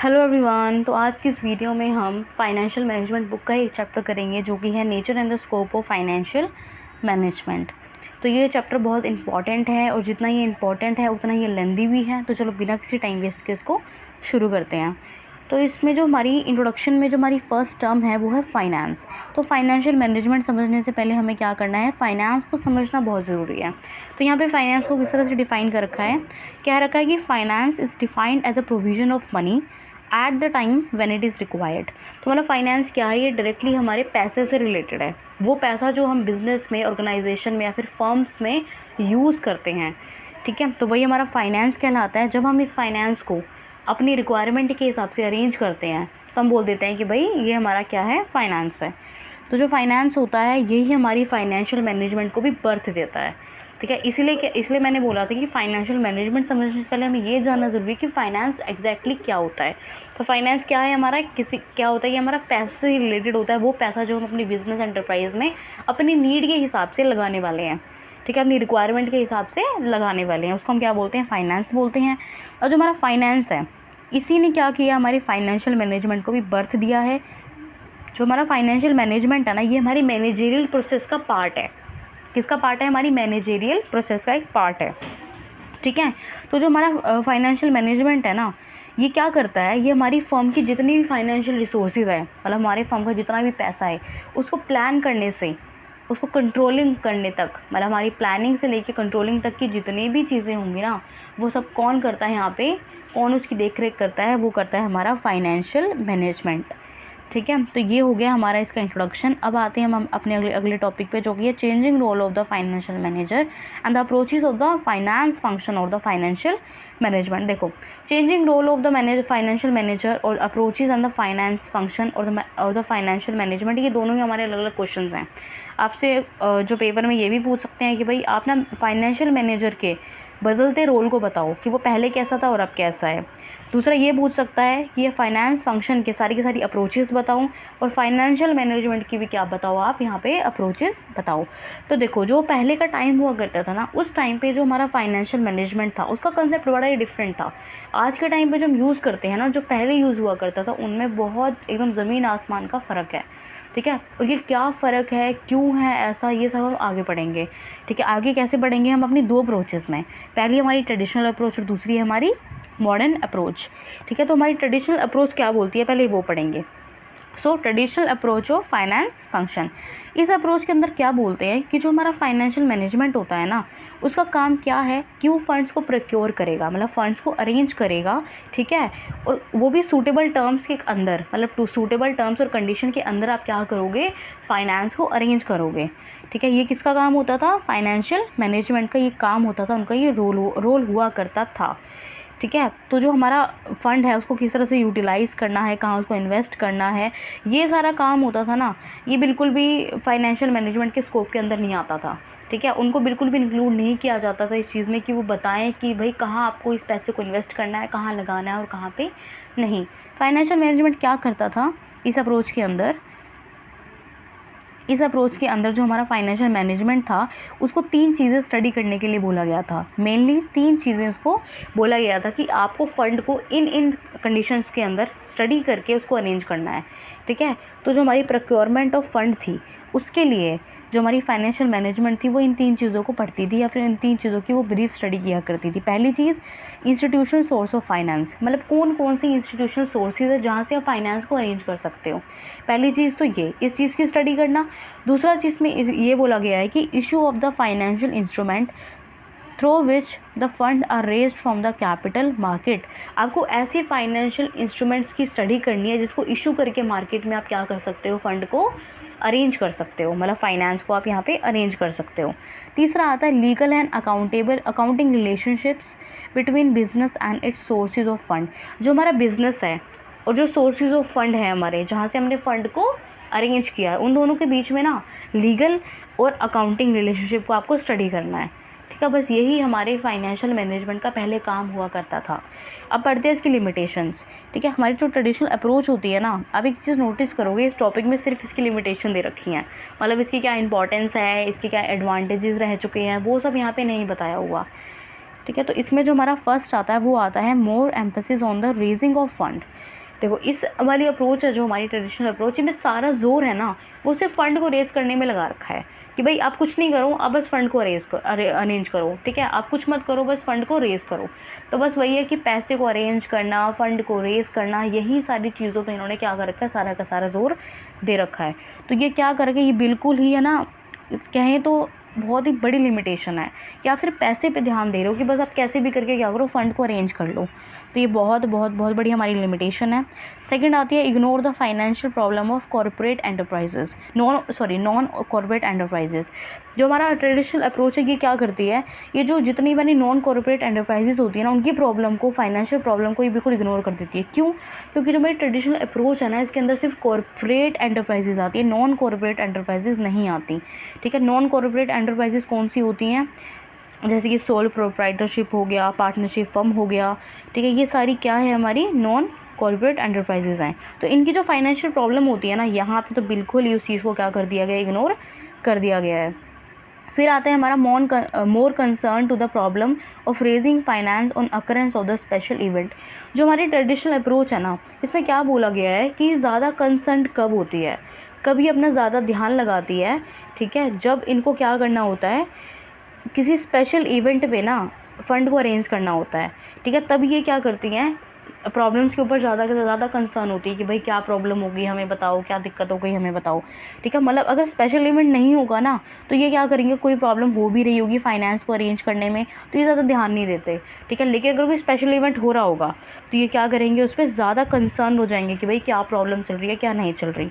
Hello everyone. तो आज की इस वीडियो में हम फाइनेंशियल मैनेजमेंट बुक का एक चैप्टर करेंगे जो कि है nature and the scope of financial management. तो ये चैप्टर बहुत इंपॉर्टेंट है और जितना ये इंपॉर्टेंट है उतना ये लेंदी भी है। तो चलो बिना किसी टाइम वेस्ट के इसको शुरू करते हैं। तो इसमें जो हमारी इंट्रोडक्शन में जो हमारी फर्स्ट टर्म है वो है फाइनेंस। तो फाइनेंशियल मैनेजमेंट समझने से पहले हमें क्या करना है, फाइनेंस को समझना बहुत ज़रूरी है। तो यहाँ पे फाइनेंस को किस तरह से डिफ़ाइन कर रखा है, क्या रखा है कि finance is defined as a provision of money at the time when it is required. तो मतलब फाइनेंस क्या है, ये डायरेक्टली हमारे पैसे से रिलेटेड है। वो पैसा जो हम बिज़नेस में, ऑर्गेनाइजेशन में या फिर फर्म्स में यूज़ करते हैं, ठीक है, तो वही हमारा फाइनेंस कहलाता है। जब हम इस फाइनेंस को अपनी रिक्वायरमेंट के हिसाब से अरेंज करते हैं तो हम बोल देते हैं कि भाई ये हमारा क्या है, फाइनेंस है। तो जो फाइनेंस होता है यही हमारी फाइनेंशियल मैनेजमेंट को भी बर्थ देता है, ठीक है। इसलिए मैंने बोला था कि फाइनेंशियल मैनेजमेंट समझने से पहले हमें ये जानना ज़रूरी है कि फाइनेंस एग्जैक्टली क्या होता है। तो फाइनेंस क्या है हमारा, क्या होता है कि हमारा पैसे से रिलेटेड होता है। वो पैसा जो हम अपनी बिजनेस एंटरप्राइज में अपनी नीड के हिसाब से लगाने वाले हैं, ठीक है, अपनी रिक्वायरमेंट के हिसाब से लगाने वाले हैं, उसको हम क्या बोलते हैं, फाइनेंस बोलते हैं। और जो हमारा फाइनेंस है इसी ने क्या किया, हमारी फाइनेंशियल मैनेजमेंट को भी बर्थ दिया है। जो हमारा फाइनेंशियल मैनेजमेंट है ना, ये हमारी मैनेजरियल प्रोसेस का पार्ट है। किसका पार्ट है, हमारी मैनेजरियल प्रोसेस का एक पार्ट है, ठीक है। तो जो हमारा फाइनेंशियल मैनेजमेंट है ना, ये क्या करता है, ये हमारी फर्म की जितनी भी फाइनेंशियल रिसोर्सेज है, मतलब हमारे फर्म का जितना भी पैसा है उसको प्लान करने से उसको कंट्रोलिंग करने तक, मतलब हमारी प्लानिंग से लेके कंट्रोलिंग तक की जितनी भी चीज़ें होंगी ना, वो सब कौन करता है यहाँ पे, कौन उसकी देख रेख करता है, वो करता है हमारा फाइनेंशियल मैनेजमेंट, ठीक है। तो ये हो गया हमारा इसका इंट्रोडक्शन। अब आते हैं हम अपने अगले टॉपिक पे, जो कि है changing role of the financial manager and the approaches of the finance function और द फाइनेंशियल मैनेजमेंट। देखो, changing role of the financial manager और approaches and the finance function और द फाइनेंशियल मैनेजमेंट, ये दोनों ही हमारे अलग अलग क्वेश्चन हैं। आपसे जो पेपर में ये भी पूछ सकते हैं कि भाई आप ना फाइनेंशियल मैनेजर के बदलते रोल को बताओ कि वो पहले कैसा था और अब कैसा है। दूसरा ये पूछ सकता है कि ये फाइनेंस फंक्शन के सारी की सारी अप्रोचेस बताऊं और फाइनेंशियल मैनेजमेंट की भी क्या बताओ, आप यहाँ पे अप्रोचेस बताओ। तो देखो, जो पहले का टाइम हुआ करता था ना, उस टाइम पे जो हमारा फाइनेंशियल मैनेजमेंट था उसका कंसेप्ट बड़ा ही डिफरेंट था। आज के टाइम पे जो हम यूज़ करते हैं ना, जो पहले यूज़ हुआ करता था उनमें बहुत एकदम ज़मीन आसमान का फ़र्क है, ठीक है। और ये क्या फ़र्क है, क्यों है ऐसा, ये सब हम आगे पढ़ेंगे, ठीक है। आगे कैसे पढ़ेंगे हम, अपनी दो अप्रोचेस में, पहली हमारी ट्रेडिशनल अप्रोच और दूसरी है हमारी मॉडर्न अप्रोच, ठीक है। तो हमारी ट्रेडिशनल अप्रोच क्या बोलती है, पहले वो पढ़ेंगे। सो traditional approach of finance function, इस अप्रोच के अंदर क्या बोलते हैं कि जो हमारा फाइनेंशियल मैनेजमेंट होता है ना, उसका काम क्या है कि वो फंड्स को प्रोक्योर करेगा, मतलब फंड्स को अरेंज करेगा, ठीक है। और वो भी सूटेबल टर्म्स के अंदर, मतलब सूटेबल टर्म्स और कंडीशन के अंदर आप क्या करोगे, फाइनेंस को अरेंज करोगे, ठीक है। ये किसका काम होता था, फाइनेंशियल मैनेजमेंट का ये काम होता था, उनका ये रोल हुआ करता था, ठीक है। तो जो हमारा फंड है उसको किस तरह से यूटिलाइज़ करना है, कहाँ उसको इन्वेस्ट करना है, ये सारा काम होता था ना, ये बिल्कुल भी फाइनेंशियल मैनेजमेंट के स्कोप के अंदर नहीं आता था, ठीक है। उनको बिल्कुल भी इंक्लूड नहीं किया जाता था इस चीज़ में कि वो बताएं कि भाई कहाँ आपको इस पैसे को इन्वेस्ट करना है, कहाँ लगाना है और कहाँ पे नहीं। फाइनेंशियल मैनेजमेंट क्या करता था इस अप्रोच के अंदर, जो हमारा फाइनेंशियल मैनेजमेंट था उसको तीन चीज़ें स्टडी करने के लिए बोला गया था। मेनली तीन चीज़ें उसको बोला गया था कि आपको फ़ंड को इन कंडीशंस के अंदर स्टडी करके उसको अरेंज करना है, ठीक है। तो जो हमारी प्रोक्योरमेंट ऑफ फंड थी उसके लिए जो हमारी फाइनेंशियल मैनेजमेंट थी वो इन तीन चीज़ों को पढ़ती थी या फिर इन तीन चीज़ों की वो ब्रीफ स्टडी किया करती थी। पहली चीज़, इंस्टीट्यूशनल सोर्स ऑफ फाइनेंस, मतलब कौन कौन सी इंस्टीट्यूशनल सोर्सेज है जहाँ से आप फाइनेंस को अरेंज कर सकते हो। पहली चीज़ तो ये, इस चीज़ की स्टडी करना। दूसरा चीज़ में ये बोला गया है कि issue of the financial instrument through which the fund are raised from the capital market. आपको ऐसे फाइनेंशियल इंस्ट्रूमेंट्स की स्टडी करनी है जिसको इशू करके मार्केट में आप क्या कर सकते हो, फंड को अरेंज कर सकते हो, मतलब फाइनेंस को आप यहाँ पे अरेंज कर सकते हो। तीसरा आता है legal and accounting relationships between business and it's sources of fund. जो हमारा बिजनेस है और जो सोर्सेज ऑफ फंड है हमारे, जहाँ से हमने फंड को अरेंज किया है, उन दोनों के बीच में ना लीगल और अकाउंटिंग रिलेशनशिप को आपको स्टडी करना है, ठीक है। बस यही हमारे फाइनेंशियल मैनेजमेंट का पहले काम हुआ करता था। अब पढ़ते हैं इसकी लिमिटेशंस, ठीक है। हमारी जो ट्रेडिशनल अप्रोच होती है ना, अब एक चीज़ नोटिस करोगे, इस टॉपिक में सिर्फ इसकी लिमिटेशन दे रखी हैं, मतलब इसकी क्या इंपॉर्टेंस है, इसके क्या एडवांटेजेस रह चुके हैं, वो सब यहाँ पे नहीं बताया हुआ, ठीक है। तो इसमें जो हमारा फर्स्ट आता है वो आता है more emphasis on the raising of fund. देखो इस वाली अप्रोच है जो हमारी ट्रेडिशनल अप्रोच, इनमें सारा जोर है ना वो सिर्फ फंड को रेज करने में लगा रखा है कि भाई आप कुछ नहीं करो, आप बस फंड को अरेंज करो, ठीक है, आप कुछ मत करो, बस फंड को रेज करो। तो बस वही है कि पैसे को अरेंज करना, फंड को रेज करना, यही सारी चीज़ों पे इन्होंने क्या कर रखा है, सारा का सारा जोर दे रखा है। तो ये क्या कर रखे, ये बिल्कुल ही है ना, कहें तो बहुत ही बड़ी लिमिटेशन है कि आप सिर्फ पैसे पे ध्यान दे रहे हो कि बस आप कैसे भी करके क्या करो, फंड को अरेंज कर लो। तो ये बहुत बहुत बहुत बड़ी हमारी लिमिटेशन है। सेकंड आती है ignore the financial problem of corporate enterprises, non corporate enterprises. जो हमारा ट्रेडिशनल अप्रोच है ये क्या करती है, ये जो जितनी बड़ी नॉन कॉर्पोरेट एंटरप्राइजेस होती है ना, उनकी प्रॉब्लम को, फाइनेंशियल प्रॉब्लम को ये बिल्कुल इग्नोर कर देती है। क्यों? क्योंकि जो हमारी ट्रेडिशनल अप्रोच है ना, इसके अंदर सिर्फ कॉर्पोरेट एंटरप्राइजेस आती है, नॉन कॉर्पोरेट एंटरप्राइजेस नहीं आती, ठीक है। नॉन कॉर्पोरेट एंटरप्राइजेस कौन सी होती हैं, जैसे कि सोल प्रोप्राइटरशिप हो गया, पार्टनरशिप फर्म हो गया, ठीक है, ये सारी क्या है, हमारी नॉन कॉर्पोरेट एंटरप्राइजेज हैं। तो इनकी जो फाइनेंशियल प्रॉब्लम होती है ना, यहाँ पे तो बिल्कुल ही उस चीज़ को क्या कर दिया गया, इग्नोर कर दिया गया है। फिर आता है हमारा more concern to the problem of raising finance on occurrence of the special event. जो हमारी ट्रेडिशनल अप्रोच है ना, इसमें क्या बोला गया है कि ज़्यादा कंसर्न कब होती है, कभी अपना ज़्यादा ध्यान लगाती है, ठीक है, जब इनको क्या करना होता है, किसी स्पेशल इवेंट पे ना फ़ंड को अरेंज करना होता है, ठीक है, तब ये क्या करती हैं, प्रॉब्लम्स के ऊपर ज़्यादा से ज़्यादा कंसर्न होती है कि भाई क्या प्रॉब्लम होगी, हमें बताओ, क्या दिक्कत हो गई, हमें बताओ, ठीक है। मतलब अगर स्पेशल इवेंट नहीं होगा ना, तो ये क्या करेंगे, कोई प्रॉब्लम हो भी रही होगी फाइनेंस को अरेंज करने में, तो ये ज़्यादा ध्यान नहीं देते, ठीक है। लेकिन अगर कोई स्पेशल इवेंट हो रहा होगा तो ये क्या करेंगे, उस पर ज़्यादा कंसर्न हो जाएंगे कि भाई क्या प्रॉब्लम चल रही है, क्या नहीं चल रही।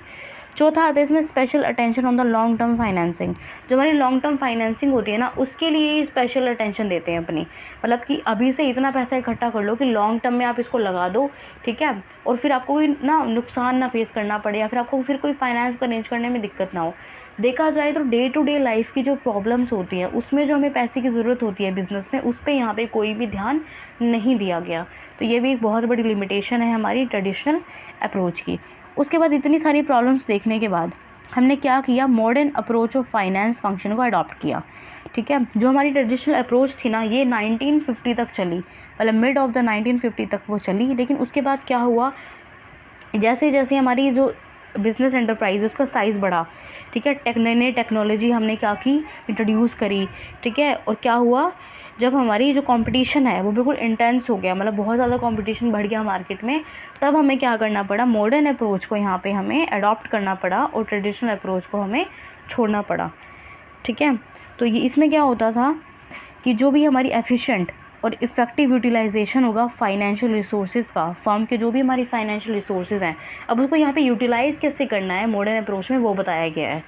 चौथा आता है इसमें special attention on the long term financing. जो हमारी लॉन्ग टर्म फाइनेंसिंग होती है ना, उसके लिए स्पेशल अटेंशन देते हैं अपनी, मतलब कि अभी से इतना पैसा इकट्ठा कर लो कि लॉन्ग टर्म में आप इसको लगा दो, ठीक है, और फिर आपको कोई ना नुकसान ना फेस करना पड़े, या फिर आपको फिर कोई फाइनेंस को अरेंज करने में दिक्कत ना हो। देखा जाए तो डे टू डे लाइफ की जो प्रॉब्लम्स होती हैं, उसमें जो हमें पैसे की ज़रूरत होती है बिज़नेस में, उस पर यहाँ पे कोई भी ध्यान नहीं दिया गया। तो ये भी एक बहुत बड़ी लिमिटेशन है हमारी ट्रेडिशनल अप्रोच की। उसके बाद इतनी सारी प्रॉब्लम्स देखने के बाद हमने क्या किया, modern approach of finance function को अडॉप्ट किया, ठीक है। जो हमारी ट्रेडिशनल अप्रोच थी ना, ये 1950 तक चली, मतलब मिड ऑफ द 1950 तक वो चली। लेकिन उसके बाद क्या हुआ, जैसे जैसे हमारी जो बिज़नेस एंटरप्राइज उसका साइज़ बढ़ा, ठीक है, नई टेक्नोलॉजी हमने क्या की, इंट्रोड्यूस करी, ठीक है, और क्या हुआ, जब हमारी जो कंपटीशन है वो बिल्कुल इंटेंस हो गया, मतलब बहुत ज़्यादा कंपटीशन बढ़ गया मार्केट में, तब हमें क्या करना पड़ा, मॉडर्न अप्रोच को यहाँ पे हमें अडॉप्ट करना पड़ा और ट्रेडिशनल अप्रोच को हमें छोड़ना पड़ा, ठीक है। तो ये इसमें क्या होता था कि जो भी हमारी एफिशिएंट और इफ़ेक्टिव यूटिलाइजेशन होगा फाइनेंशियल रिसोर्सेज का, फर्म के जो भी हमारी फाइनेंशियल रिसोर्सेज हैं, अब उसको यहाँ पे यूटिलाइज़ कैसे करना है मॉडर्न अप्रोच में, वो बताया गया है,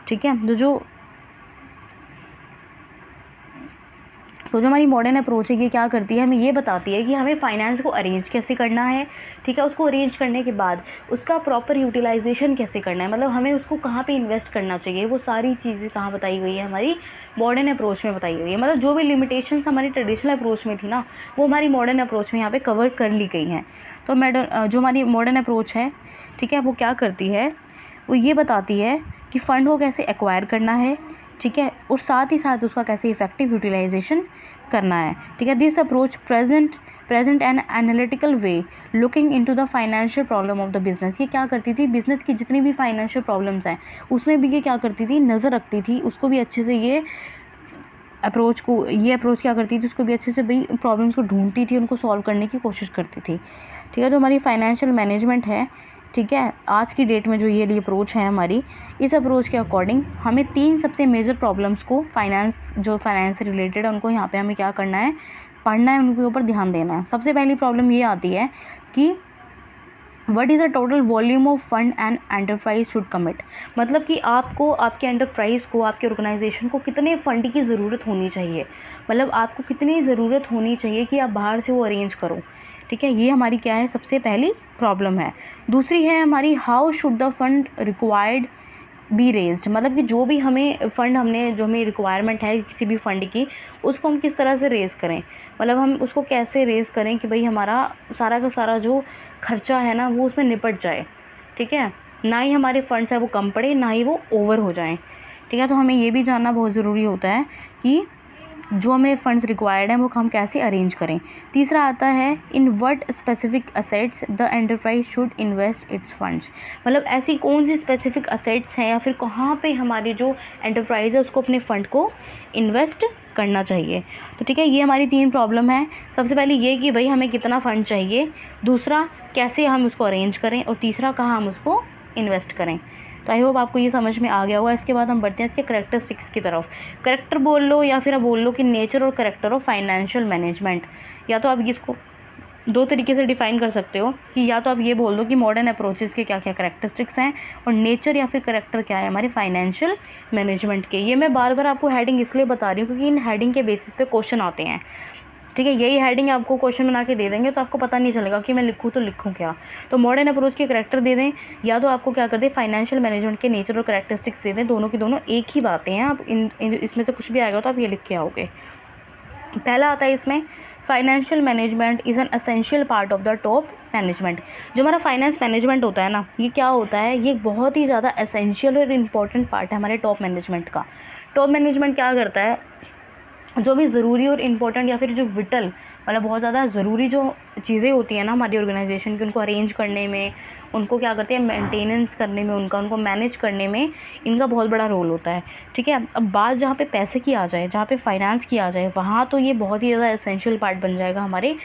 ठीक है। तो जो हमारी मॉडर्न अप्रोच है ये क्या करती है, हमें ये बताती है कि हमें फाइनेंस को अरेंज कैसे करना है, ठीक है, उसको अरेंज करने के बाद उसका प्रॉपर यूटिलाइजेशन कैसे करना है, मतलब हमें उसको कहाँ पे इन्वेस्ट करना चाहिए, वो सारी चीज़ें कहाँ बताई गई है, हमारी मॉडर्न अप्रोच में बताई गई है। मतलब जो भी लिमिटेशंस हमारी ट्रेडिशनल अप्रोच में थी ना, वो हमारी मॉडर्न अप्रोच में यहाँ पर कवर कर ली गई हैं। तो जो हमारी मॉडर्न अप्रोच है, ठीक है, वो क्या करती है, वो ये बताती है कि फ़ंड को कैसे एक्वायर करना है, ठीक है, और साथ ही साथ उसका कैसे इफेक्टिव यूटिलाइजेशन करना है, ठीक है। This approach present an analytical we looking into the financial problem of the business. ये क्या करती थी, बिजनेस की जितनी भी फाइनेंशियल प्रॉब्लम्स हैं उसमें भी ये क्या करती थी, नज़र रखती थी, उसको भी अच्छे से ये अप्रोच क्या करती थी, उसको भी अच्छे से भाई प्रॉब्लम्स को ढूंढती थी, उनको सॉल्व करने की कोशिश करती थी, ठीक है। तो हमारी फाइनेंशियल मैनेजमेंट है, ठीक है, आज की डेट में जो ये अप्रोच है हमारी, इस अप्रोच के अकॉर्डिंग हमें 3 सबसे मेजर प्रॉब्लम्स को, फाइनेंस से रिलेटेड है उनको यहाँ पे हमें क्या करना है, पढ़ना है, उनके ऊपर ध्यान देना है। सबसे पहली प्रॉब्लम ये आती है कि what is the total volume of fund and enterprise should commit. मतलब कि आपको, आपके एंटरप्राइज़ को, आपके ऑर्गेनाइजेशन को कितने फ़ंड की ज़रूरत होनी चाहिए, मतलब आपको कितनी ज़रूरत होनी चाहिए कि आप बाहर से वो अरेंज करो, ठीक है। ये हमारी क्या है, सबसे पहली प्रॉब्लम है। दूसरी है हमारी how should the fund required be raised. मतलब कि जो भी हमें फ़ंड, जो हमें रिक्वायरमेंट है किसी भी फ़ंड की, उसको हम किस तरह से रेज़ करें, मतलब हम उसको कैसे रेज़ करें कि भाई हमारा सारा का सारा जो खर्चा है ना वो उसमें निपट जाए, ठीक है, ना ही हमारे फंड्स है वो कम पड़े, ना ही वो ओवर हो जाएं, ठीक है। तो हमें ये भी जानना बहुत ज़रूरी होता है कि जो हमें फंड्स रिक्वायर्ड हैं वो हम कैसे अरेंज करें। तीसरा आता है in what specific assets the enterprise should invest it's funds, मतलब ऐसी कौन सी स्पेसिफिक असेट्स हैं या फिर कहाँ पे हमारी जो एंटरप्राइज है उसको अपने फ़ंड को इन्वेस्ट करना चाहिए। तो ठीक है, ये हमारी 3 प्रॉब्लम है। सबसे पहले ये कि भाई हमें कितना फ़ंड चाहिए, दूसरा कैसे हम उसको अरेंज करें, और तीसरा कहाँ हम उसको इन्वेस्ट करें। तो आई होप आपको ये समझ में आ गया होगा। इसके बाद हम बढ़ते हैं इसके करेक्टरिस्टिक्स की तरफ। करेक्टर बोल लो या फिर आप बोल लो कि नेचर और करेक्टर ऑफ फाइनेंशियल मैनेजमेंट, या तो आप इसको 2 तरीके से डिफ़ाइन कर सकते हो कि या तो आप ये बोल दो कि मॉडर्न अप्रोचेज़ के क्या क्या करेक्टरिस्टिक्स हैं, और नेचर या फिर करेक्टर क्या है हमारे फाइनेंशियल मैनेजमेंट के। ये मैं बार बार आपको हेडिंग इसलिए बता रही हूँ क्योंकि इन हेडिंग के बेसिस पे क्वेश्चन आते हैं। ठीक है, यही हेडिंग आपको क्वेश्चन बना के दे देंगे तो आपको पता नहीं चलेगा कि मैं लिखूँ तो लिखूँ क्या। तो मॉडर्न अप्रोच के करेक्टर दे दें, या तो आपको क्या कर दें फाइनेंशियल मैनेजमेंट के नेचर और करेक्टरिस्टिक्स दे दें। दोनों की दोनों एक ही बातें हैं। आप इसमें से कुछ भी आएगा तो आप ये लिख के आओगे। पहला आता है इसमें financial management is an essential part of the top management. जो हमारा फाइनेंस मैनेजमेंट होता है ना, ये क्या होता है, ये बहुत ही ज़्यादा एसेंशियल और इम्पॉर्टेंट पार्ट है हमारे टॉप मैनेजमेंट का। टॉप मैनेजमेंट क्या करता है, जो भी ज़रूरी और इम्पोर्टेंट या फिर जो विटल मतलब बहुत ज़्यादा ज़रूरी जो चीज़ें होती हैं ना हमारी ऑर्गेनाइजेशन की, उनको अरेंज करने में, उनको क्या करते हैं मेंटेनेंस करने में, उनको मैनेज करने में इनका बहुत बड़ा रोल होता है। ठीक है, अब बात जहाँ पे पैसे की आ जाए, जहाँ पे फाइनेंस की आ जाए, वहाँ तो ये बहुत ही ज़्यादा एसेंशियल पार्ट बन जाएगा हमारे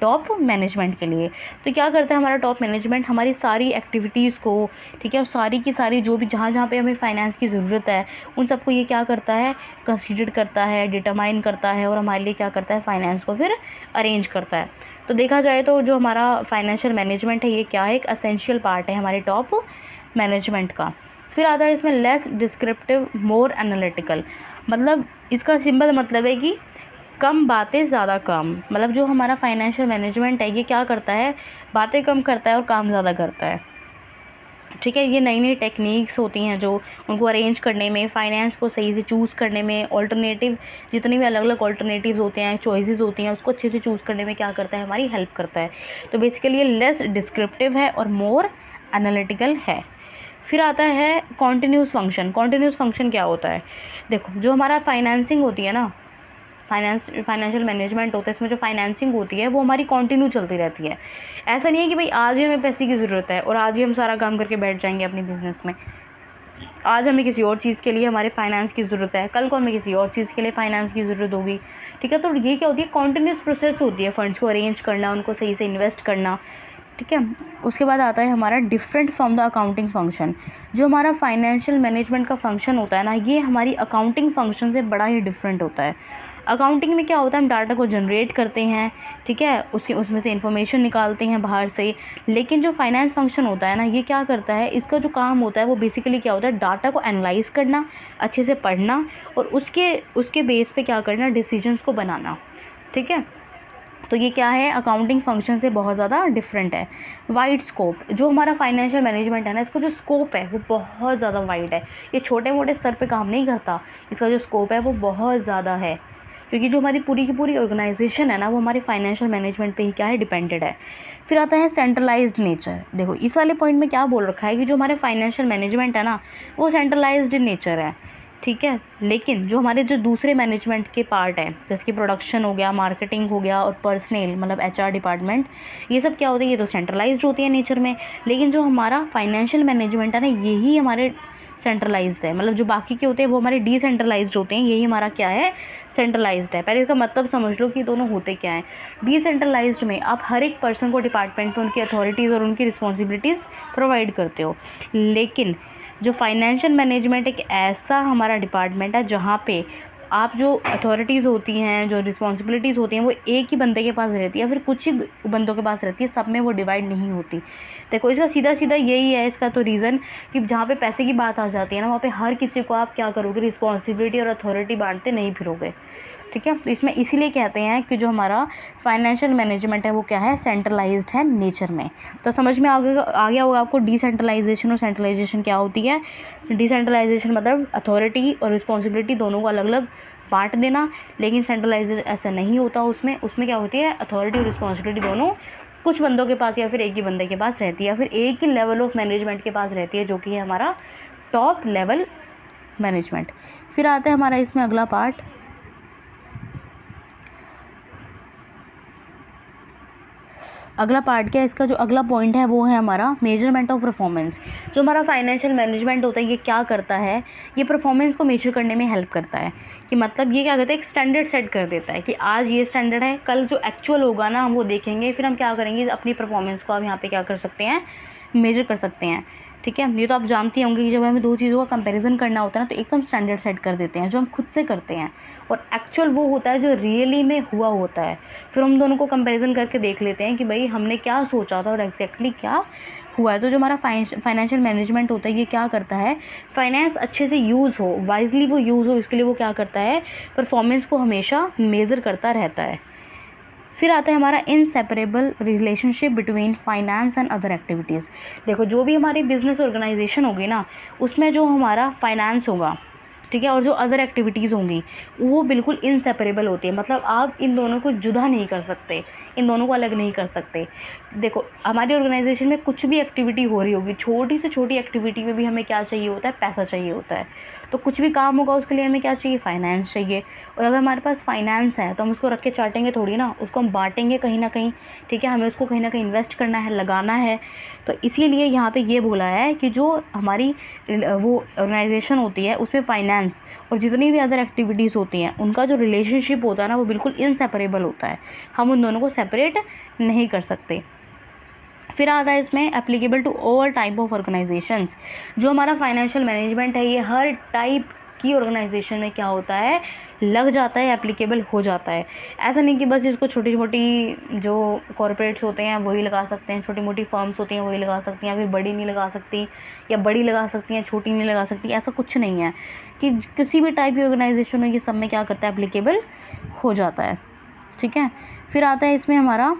टॉप मैनेजमेंट के लिए। तो क्या करता है हमारा टॉप मैनेजमेंट, हमारी सारी एक्टिविटीज़ को, ठीक है, और सारी की सारी जो भी जहाँ पे हमें फाइनेंस की ज़रूरत है उन सबको ये क्या करता है, कंसीडर करता है, डिटरमाइन करता है, और हमारे लिए क्या करता है, फाइनेंस को फिर अरेंज करता है। तो देखा जाए तो जो हमारा फाइनेंशियल मैनेजमेंट है ये क्या है, एक असेंशियल पार्ट है हमारे टॉप मैनेजमेंट का। फिर आता है इसमें लेस डिस्क्रिप्टिव मोर एनालिटिकल, मतलब इसका सिंपल मतलब है कि कम बातें ज़्यादा काम। मतलब जो हमारा फाइनेंशियल मैनेजमेंट है ये क्या करता है, बातें कम करता है और काम ज़्यादा करता है। ठीक है, ये नई नई टेक्निक्स होती हैं जो उनको अरेंज करने में, फाइनेंस को सही से चूज़ करने में, ऑल्टरनेटिव जितने भी अलग अलग ऑल्टरनेटिव्स होते हैं, चॉइसेस होती हैं, उसको अच्छे से चूज़ करने में क्या करता है, हमारी हेल्प करता है। तो बेसिकली ये लेस डिस्क्रिप्टिव है और मोर एनालिटिकल है। फिर आता है कॉन्टिन्यूस फंक्शन। कॉन्टिन्यूस फंक्शन क्या होता है, देखो जो हमारा फाइनेंसिंग होती है ना, फाइनेंशियल मैनेजमेंट होता है, इसमें जो फाइनेंसिंग होती है वो हमारी कंटिन्यू चलती रहती है। ऐसा नहीं है कि भाई आज ही हमें पैसे की ज़रूरत है और आज ही हम सारा काम करके बैठ जाएंगे अपनी बिज़नेस में। आज हमें किसी और चीज़ के लिए हमारे फाइनेंस की ज़रूरत है, कल को हमें किसी और चीज़ के लिए फाइनेंस की ज़रूरत होगी। ठीक है, तो ये क्या होती है, कॉन्टिन्यूस प्रोसेस होती है फंड्स को अरेंज करना, उनको सही से इन्वेस्ट करना। ठीक है, उसके बाद आता है हमारा different from the accounting function. जो हमारा फाइनेंशियल मैनेजमेंट का फंक्शन होता है ना, ये हमारी अकाउंटिंग फंक्शन से बड़ा ही डिफरेंट होता है। अकाउंटिंग में क्या होता है, हम डाटा को जनरेट करते हैं, ठीक है, उसमें से इंफॉर्मेशन निकालते हैं बाहर से। लेकिन जो फाइनेंस फंक्शन होता है ना, ये क्या करता है, इसका जो काम होता है वो बेसिकली क्या होता है, डाटा को एनालाइज करना, अच्छे से पढ़ना, और उसके बेस पे क्या करना, डिसीजंस को बनाना। ठीक है, तो ये क्या है, अकाउंटिंग फंक्शन से बहुत ज़्यादा डिफरेंट है। वाइड स्कोप, जो हमारा फाइनेंशियल मैनेजमेंट है ना, इसका जो स्कोप है वो बहुत ज़्यादा वाइड है। ये छोटे मोटे स्तर पे काम नहीं करता, इसका जो स्कोप है वो बहुत ज़्यादा है, क्योंकि जो हमारी पूरी की पूरी ऑर्गेनाइजेशन है ना वो हमारे फाइनेंशियल मैनेजमेंट पे ही क्या है, डिपेंडेड है। फिर आता है सेंट्रलाइज्ड नेचर। देखो इस वाले पॉइंट में क्या बोल रखा है कि जो हमारे फाइनेंशियल मैनेजमेंट है ना वो सेंट्रलाइज्ड नेचर है। ठीक है, लेकिन जो हमारे जो दूसरे मैनेजमेंट के पार्ट है, जैसे कि प्रोडक्शन हो गया, मार्केटिंग हो गया, और पर्सनल मतलब एचआर डिपार्टमेंट, ये सब क्या होते हैं, ये तो सेंट्रलाइज्ड होती है नेचर में। लेकिन जो हमारा फाइनेंशियल मैनेजमेंट है ना, यही हमारे सेंट्रलाइज्ड है। मतलब जो बाकी के होते हैं वो हमारे डिसेंट्रलाइज्ड होते हैं, यही हमारा क्या है, सेंट्रलाइज्ड है। पहले इसका मतलब समझ लो कि दोनों होते क्या हैं। डिसेंट्रलाइज्ड में आप हर एक पर्सन को डिपार्टमेंट में उनकी अथॉरिटीज़ और उनकी रिस्पॉन्सिबिलिटीज़ प्रोवाइड करते हो। लेकिन जो फाइनेंशियल मैनेजमेंट एक ऐसा हमारा डिपार्टमेंट है जहाँ पे आप जो अथॉरिटीज़ होती हैं, जो रिस्पॉन्सिबिलिटीज़ होती हैं, वो एक ही बंदे के पास रहती है, फिर कुछ ही बंदों के पास रहती है, सब में वो डिवाइड नहीं होती। देखो इसका सीधा सीधा यही है, इसका तो रीज़न कि जहाँ पे पैसे की बात आ जाती है ना, वहाँ पे हर किसी को आप क्या करोगे, रिस्पॉन्सिबिलिटी और अथॉरिटी बांटते नहीं फिरोगे। ठीक है, तो इसमें इसीलिए कहते हैं कि जो हमारा फाइनेंशियल मैनेजमेंट है वो क्या है, सेंट्रलाइज्ड है नेचर में। तो समझ में आ गया होगा आपको डिसेंट्रलाइजेशन और सेंट्रलाइजेशन क्या होती है। डिसेंट्रलाइजेशन मतलब अथॉरिटी और रिस्पॉन्सिबिलिटी दोनों को अलग अलग बांट देना, लेकिन सेंट्रलाइजेशन ऐसा नहीं होता। उसमें क्या होती है, अथॉरिटी और रिस्पॉन्सिबिलिटी दोनों कुछ बंदों के पास या फिर एक ही बंदे के पास रहती है, या फिर एक ही लेवल ऑफ मैनेजमेंट के पास रहती है, जो कि है हमारा टॉप लेवल मैनेजमेंट। फिर आता है हमारा इसमें अगला पार्ट अगला पार्ट क्या है इसका, जो अगला पॉइंट है वो है हमारा मेजरमेंट ऑफ परफॉर्मेंस। जो हमारा फाइनेंशियल मैनेजमेंट होता है ये क्या करता है, ये परफॉर्मेंस को मेजर करने में हेल्प करता है। कि मतलब ये क्या करता है, एक स्टैंडर्ड सेट कर देता है कि आज ये स्टैंडर्ड है, कल जो एक्चुअल होगा ना हम वो देखेंगे, फिर हम क्या करेंगे अपनी परफॉर्मेंस को आप यहाँ पे क्या कर सकते हैं, मेजर कर सकते हैं। ठीक है, ये तो आप जानती होंगे कि जब हमें दो चीज़ों का कंपैरिजन करना होता है ना तो एकदम स्टैंडर्ड सेट कर देते हैं जो हम खुद से करते हैं, और एक्चुअल वो होता है जो रियली में हुआ होता है। फिर हम दोनों को कंपैरिजन करके देख लेते हैं कि भाई हमने क्या सोचा था और एग्जैक्टली क्या हुआ है। तो जो हमारा फाइनेंशियल मैनेजमेंट होता है ये क्या करता है, फाइनेंस अच्छे से यूज़ हो, वाइजली वो यूज़ हो, इसके लिए वो क्या करता है, परफॉर्मेंस को हमेशा मेज़र करता रहता है। फिर आता है हमारा inseparable relationship between finance and other activities. देखो जो भी हमारी बिजनेस ऑर्गेनाइजेशन होगी ना उसमें जो हमारा फाइनेंस होगा, ठीक है, और जो अदर एक्टिविटीज़ होंगी वो बिल्कुल इनसेपरेबल होती है। मतलब आप इन दोनों को जुदा नहीं कर सकते, इन दोनों को अलग नहीं कर सकते। देखो हमारी ऑर्गेनाइजेशन में कुछ भी एक्टिविटी हो रही होगी, छोटी से छोटी एक्टिविटी में भी हमें क्या चाहिए होता है, पैसा चाहिए होता है। तो कुछ भी काम होगा उसके लिए हमें क्या चाहिए, फाइनेंस चाहिए। और अगर हमारे पास फाइनेंस है तो हम उसको रख के चाटेंगे थोड़ी ना, उसको हम बांटेंगे कहीं ना कहीं। ठीक है, हमें उसको कहीं ना कहीं इन्वेस्ट करना है, लगाना है। तो इसीलिए यहाँ पे ये बोला है कि जो हमारी वो ऑर्गेनाइजेशन होती है उसमें फाइनेंस और जितनी भी अदर एक्टिविटीज़ होती हैं उनका जो रिलेशनशिप होता है ना वो बिल्कुल इनसेपरेबल होता है, हम उन दोनों को सेपरेट नहीं कर सकते। फिर आता है इसमें applicable to all type of organisations. जो हमारा फाइनेंशियल मैनेजमेंट है ये हर टाइप की ऑर्गेनाइजेशन में क्या होता है, लग जाता है, एप्लीकेबल हो जाता है। ऐसा नहीं कि बस इसको छोटी छोटी जो कॉरपोरेट्स होते हैं वही लगा सकते हैं, छोटी मोटी फर्म्स होती हैं वही लगा सकती हैं, फिर बड़ी नहीं लगा सकती, या बड़ी लगा सकती हैं छोटी नहीं लगा सकती। ऐसा कुछ नहीं है कि किसी भी टाइप की ऑर्गेनाइजेशन हो ये सब में क्या करता है, एप्लीकेबल हो जाता है। ठीक है, फिर आता है इसमें हमारा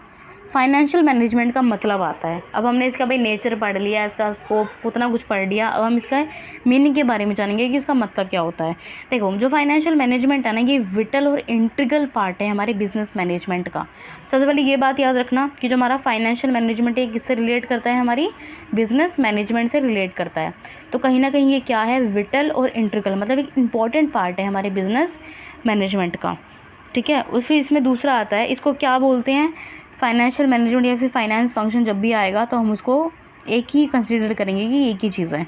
फाइनेंशियल मैनेजमेंट का मतलब आता है। अब हमने इसका भाई नेचर पढ़ लिया, इसका स्कोप उतना कुछ पढ़ लिया, अब हम इसका मीनिंग के बारे में जानेंगे कि इसका मतलब क्या होता है। देखो जो फाइनेंशियल मैनेजमेंट है ना ये विटल और इंटीग्रल पार्ट है हमारे बिजनेस मैनेजमेंट का। सबसे पहले ये बात याद रखना कि जो हमारा फाइनेंशियल मैनेजमेंट है किससे रिलेट करता है, हमारी बिजनेस मैनेजमेंट से रिलेट करता है। तो कहीं ना कहीं ये क्या है, विटल और इंटीग्रल, मतलब एक इम्पॉर्टेंट पार्ट है हमारे बिजनेस मैनेजमेंट का। ठीक है, और फिर इसमें दूसरा आता है, इसको क्या बोलते हैं, फाइनेंशियल मैनेजमेंट या फिर फाइनेंस फंक्शन जब भी आएगा तो हम उसको एक ही कंसीडर करेंगे कि एक ही चीज़ है।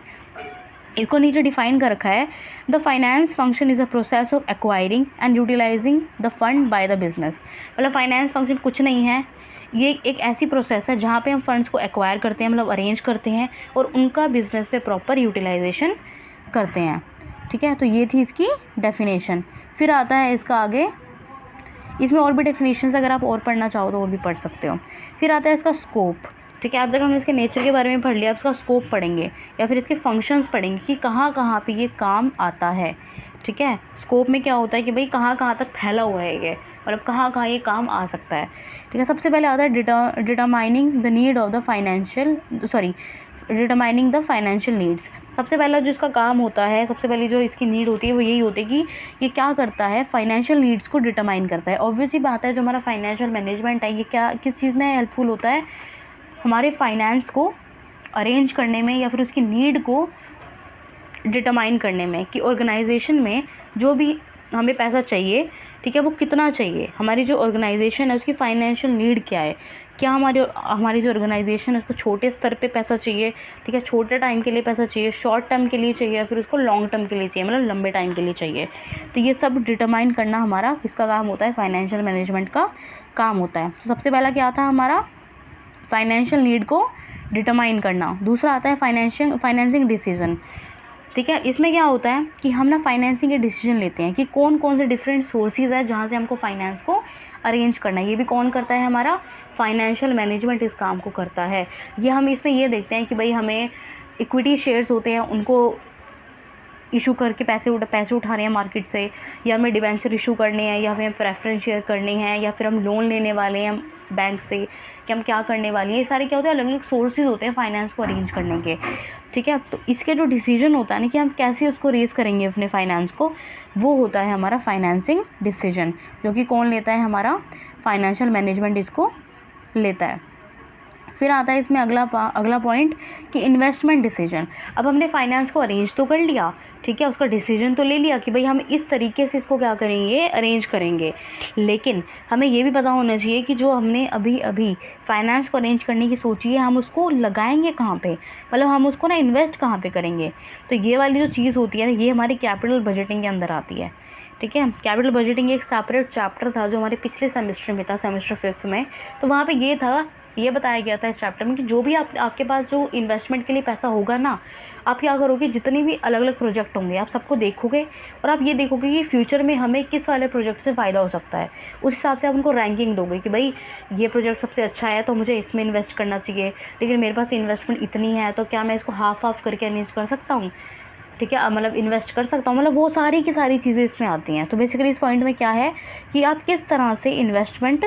इसको नीचे डिफाइन कर रखा है, the finance function is a process of acquiring and utilising the fund by the business. मतलब फाइनेंस फंक्शन कुछ नहीं है, ये एक ऐसी प्रोसेस है जहाँ पे हम फंड्स को एक्वायर करते हैं, मतलब अरेंज करते हैं और उनका बिजनेस पे प्रॉपर यूटिलाइजेशन करते हैं। ठीक है, तो ये थी इसकी डेफिनेशन। फिर आता है इसका आगे, इसमें और भी डेफिनेशंस अगर आप और पढ़ना चाहो तो और भी पढ़ सकते हो। फिर आता है इसका स्कोप। ठीक है, अब तक हमने इसके नेचर के बारे में पढ़ लिया, अब इसका स्कोप पढ़ेंगे या फिर इसके फंक्शंस पढ़ेंगे कि कहाँ कहाँ पे ये काम आता है। ठीक है, स्कोप में क्या होता है कि भाई कहाँ कहाँ तक फैला हुआ है ये, मतलब कहाँ कहाँ ये काम आ सकता है। ठीक है, सबसे पहले आता है determining the need of the determining the financial needs. सबसे पहला जो इसका काम होता है, सबसे पहली जो इसकी नीड होती है वो यही होती है कि ये क्या करता है, फाइनेंशियल नीड्स को डिटरमाइन करता है। ऑब्वियसली बात है जो हमारा फाइनेंशियल मैनेजमेंट है ये क्या किस चीज़ में हेल्पफुल होता है, हमारे फाइनेंस को अरेंज करने में या फिर उसकी नीड को डिटरमाइन करने में कि ऑर्गेनाइजेशन में जो भी हमें पैसा चाहिए, ठीक है, वो कितना चाहिए, हमारी जो ऑर्गेनाइजेशन है उसकी फाइनेंशियल नीड क्या है, क्या हमारी जो ऑर्गेनाइजेशन है उसको छोटे स्तर पे पैसा चाहिए, ठीक है, छोटे टाइम के लिए पैसा चाहिए, शॉर्ट टर्म के लिए चाहिए या फिर उसको लॉन्ग टर्म के लिए चाहिए, मतलब लंबे टाइम के लिए चाहिए। तो ये सब डिटरमाइन करना हमारा किसका काम होता है, फाइनेंशियल मैनेजमेंट का काम होता है। तो सबसे पहला क्या था हमारा, फाइनेंशियल नीड को डिटरमाइन करना। दूसरा आता है फाइनेंसिंग डिसीजन। ठीक है, इसमें क्या होता है कि हम ना फाइनेंसिंग के डिसीजन लेते हैं कि कौन कौन से डिफरेंट सोर्सेज है जहाँ से हमको फाइनेंस को अरेंज करना है। ये भी कौन करता है, हमारा फाइनेंशियल मैनेजमेंट इस काम को करता है। ये हम इसमें ये देखते हैं कि भाई हमें इक्विटी शेयर्स होते हैं उनको इशू करके पैसे उठा रहे हैं मार्केट से, या हमें डिबेंचर इशू करने हैं, या फिर हम प्रेफरेंस शेयर करने हैं, या फिर हम लोन लेने वाले हैं बैंक से, कि हम क्या करने वाले हैं। ये सारे क्या होते हैं, अलग अलग सोर्सेज होते हैं फाइनेंस को अरेंज करने के। ठीक है, तो इसके जो डिसीजन होता है ना कि हम कैसे उसको रेज करेंगे अपने फाइनेंस को, वो होता है हमारा फाइनेंसिंग डिसीजन, जो कि कौन लेता है, हमारा फाइनेंशियल मैनेजमेंट इसको लेता है। फिर आता है इसमें अगला पॉइंट कि इन्वेस्टमेंट डिसीजन। अब हमने फाइनेंस को अरेंज तो कर लिया, ठीक है, उसका डिसीजन तो ले लिया कि भाई हम इस तरीके से इसको क्या करेंगे, अरेंज करेंगे, लेकिन हमें ये भी पता होना चाहिए कि जो हमने अभी अभी फाइनेंस को अरेंज करने की सोची है, हम उसको लगाएंगे कहाँ पे, मतलब हम उसको ना इन्वेस्ट कहाँ पे करेंगे। तो ये वाली जो चीज़ होती है ये हमारी कैपिटल बजटिंग के अंदर आती है, ठीक है। कैपिटल बजटिंग एक सेपरेट चैप्टर था जो हमारे पिछले सेमेस्टर में था, सेमेस्टर 5 में। तो वहाँ पे ये बताया गया था इस चैप्टर में कि जो भी आपके पास जो इन्वेस्टमेंट के लिए पैसा होगा ना, आप क्या करोगे, जितने भी अलग अलग प्रोजेक्ट होंगे आप सबको देखोगे और आप ये देखोगे कि फ्यूचर में हमें किस वाले प्रोजेक्ट से फ़ायदा हो सकता है। उस हिसाब से आप उनको रैंकिंग दोगे कि भाई ये प्रोजेक्ट सबसे अच्छा है तो मुझे इसमें इन्वेस्ट करना चाहिए, लेकिन मेरे पास इन्वेस्टमेंट इतनी है तो क्या मैं इसको हाफ करके अरेंज कर सकता हूँ, ठीक है, मतलब इन्वेस्ट कर सकता हूँ, मतलब वो सारी की सारी चीज़ें इसमें आती हैं। तो बेसिकली इस पॉइंट में क्या है कि आप किस तरह से इन्वेस्टमेंट